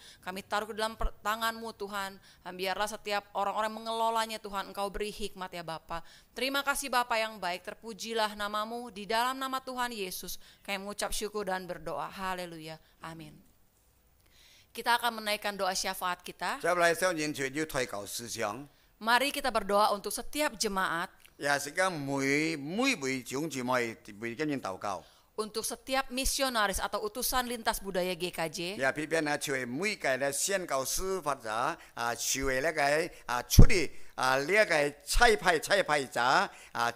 taruh ke dalam tangan-Mu Tuhan. Dan biarlah setiap orang-orang mengelolanya Tuhan, Engkau beri hikmat ya Bapa. Terima kasih Bapa yang baik, terpujilah nama-Mu, di dalam nama Tuhan Yesus kami mengucap syukur dan berdoa. Haleluya, amin. Kita akan menaikkan doa syafaat kita. 接下來想引出要推cầu思想， Mari kita berdoa untuk setiap jemaat, 也是個每位弟兄姊妹為今日禱告， untuk setiap misionaris atau utusan lintas budaya GKJ, 也偏偏就係每個咧宣教師或者就係那個出嚟呢一個差派者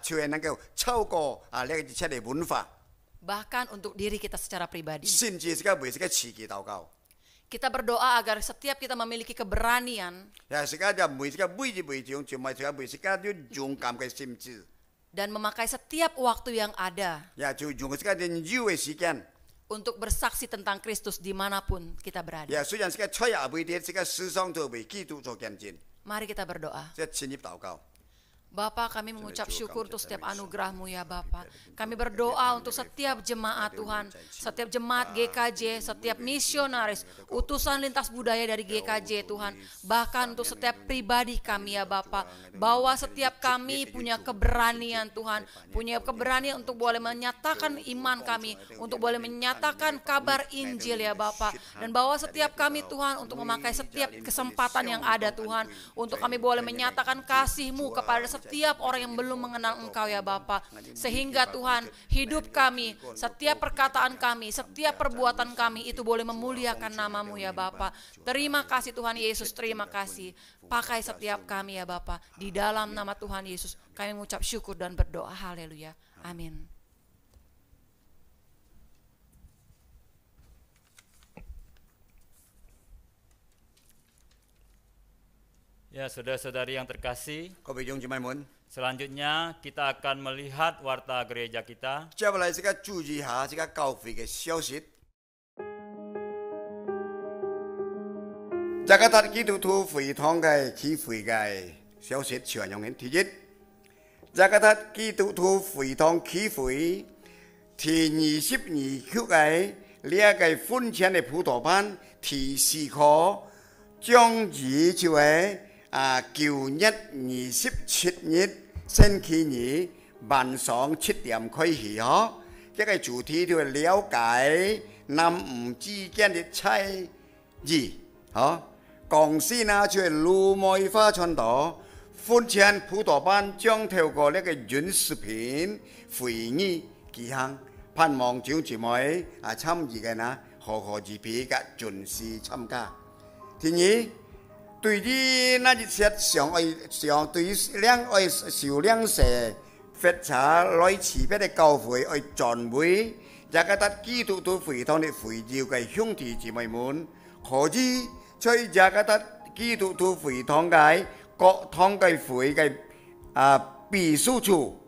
就係能夠超過呢個一切嘅文化， bahkan untuk diri kita secara pribadi. 甚至是個為是個慈祈禱告， Kita berdoa agar setiap kita memiliki keberanian 也是個就每個每弟兄姊妹就為是個要勇敢嘅心智， dan memakai setiap waktu yang ada 也就用個啲有嘅時間， untuk bersaksi tentang Kristus dimanapun kita berada. 也雖然是個吹也未啲，是個思想就為基督做見證， Mari kita berdoa. 即係進入禱告。 Bapa, kami mengucap syukur untuk setiap anugerah-Mu ya Bapa. Kami berdoa untuk setiap jemaat Tuhan, setiap jemaat GKJ, setiap misionaris, utusan lintas budaya dari GKJ Tuhan, bahkan untuk setiap pribadi kami ya Bapa. Bahwa setiap kami punya keberanian Tuhan, punya keberanian untuk boleh menyatakan iman kami, untuk boleh menyatakan kabar Injil ya Bapa. Dan bahwa setiap kami Tuhan untuk memakai setiap kesempatan yang ada Tuhan, untuk kami boleh menyatakan kasih-Mu kepada setiap setiap orang yang belum mengenal Engkau ya Bapa. Sehingga Tuhan, hidup kami, setiap perkataan kami, setiap perbuatan kami itu boleh memuliakan nama-Mu ya Bapa. Terima kasih Tuhan Yesus, terima kasih. Pakai setiap kami ya Bapa. Di dalam nama Tuhan Yesus kami mengucap syukur dan berdoa. Haleluya. Amin. Ya, saudara-saudari yang terkasih, 各位弟兄姊妹們， selanjutnya kita akan melihat warta gereja kita. 接落嚟即刻注意下即刻教會嘅消息。雅各達基督徒會堂嘅起會嘅消息傳揚緊。第一，雅各達基督徒會堂起會，第22區嘅呢一個歡慶嘅葡萄班，第4課將以就係9月27日星期二晚上7點開始嗬，一個主題就係了解男女之間嘅差異嗬。講師呢就係盧梅花傳道，歡慶葡萄班將透過呢個短視頻會議舉行，盼望弟兄姊妹參與嘅呢和而別嘅盡時參加。第二，對於那一些對於兩位少兩社發查來慈悲的教會去聚會，雅各達基督徒會堂的會友嘅兄弟姊妹們，可以在雅各達基督徒會堂嘅各堂嘅會嘅秘書處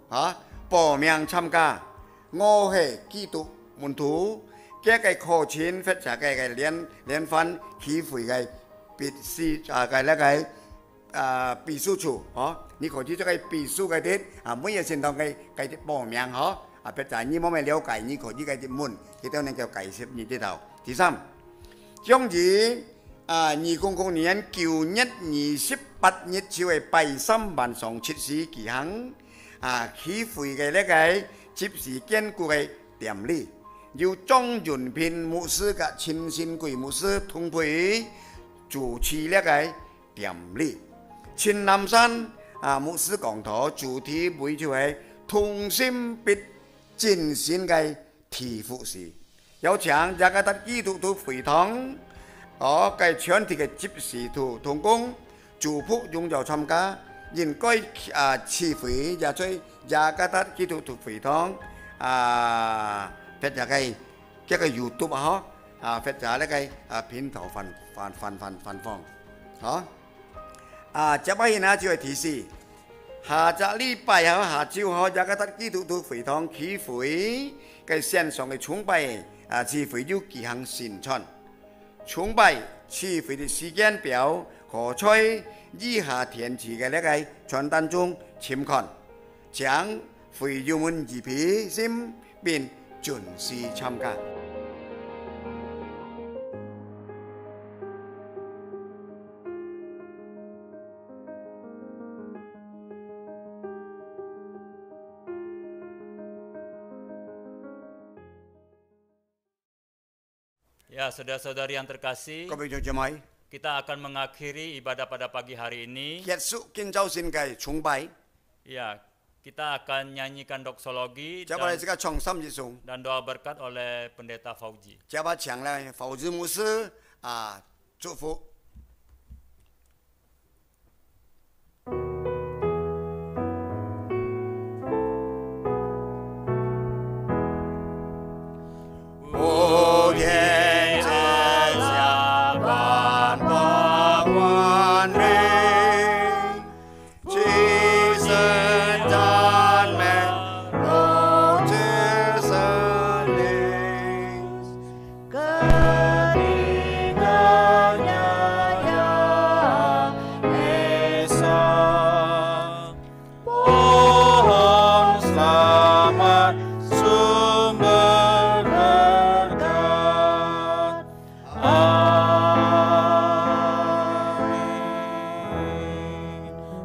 報名參加。我係基督門徒，嘅嘅課程發查嘅聯番起會嘅。秘書處你可以做個秘書嘅啲每日先當嘅報名別就你冇咩了解，你可以嘅啲門，佢都能夠解釋你啲頭。第三，將於2000年9月28日就係拜3晚上7時舉行起會嘅呢個接時堅固嘅典禮，由莊潤平牧師嘅陳新貴牧師同陪主持呢個典禮，陳南山牧師講道，主題會就係同心必戰勝嘅提服事，有請雅各達基督徒會堂嘅全體嘅執事同工祝福擁有參加，應該慈會也在雅各達基督徒會堂別個一個 YouTube 發查呢個片頭分放接下呢就係提示，下晝禮拜下晝雅各達基督徒會堂起會嘅線上嘅崇拜慈會要舉行宣傳，崇拜慈會嘅時間表可在以下填詞嘅呢個傳單中簽看，請會友們預備心並準時參加。Ya, saudara-saudari yang terkasih, 各位弟兄姊妹， kita akan mengakhiri ibadah pada pagi hari ini. 結束今朝先嘅崇拜， Ya, kita akan nyanyikan doksologi 接下來即刻唱心節頌， dan doa berkat oleh Pendeta Fauji. 接下請咧佛子牧師祝福。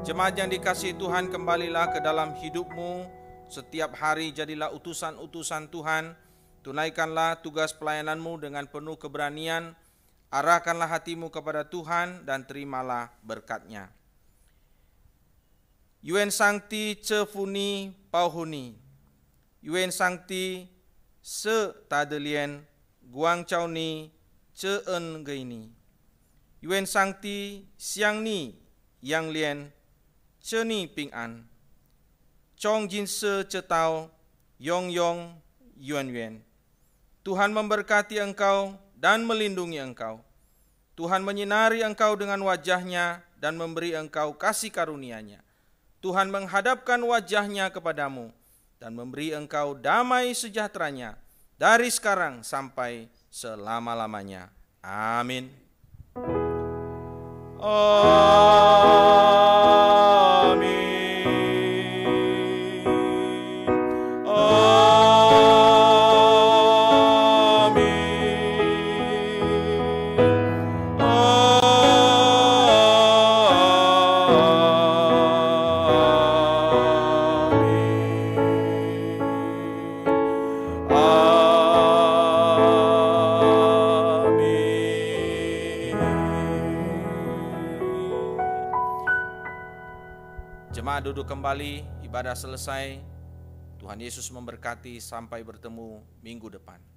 Jemaat yang dikasihi Tuhan, kembalilah ke dalam hidupmu. Setiap hari jadilah utusan-utusan Tuhan. Tunaikanlah tugas pelayananmu dengan penuh keberanian. Arahkanlah hatimu kepada Tuhan dan terimalah berkat-Nya. Yuen Sangti Cefuni Pauhuni, Yuen Sangti Se Tadelien Guang Chauni Ceen Geini, Yuen Sangti Siang Ni Yang Lien Ceni Ping An, Chong Jin Se Cetau Yong Yong Yuan Yuan. Tuhan memberkati engkau dan melindungi engkau. Tuhan menyinari engkau dengan wajah-Nya dan memberi engkau kasih karunia-Nya. Tuhan menghadapkan wajah-Nya kepadamu dan memberi engkau damai sejahtera-Nya dari sekarang sampai selama-lamanya. Amin. Amin. Jemaat duduk kembali, ibadah selesai. Tuhan Yesus memberkati, sampai bertemu minggu depan.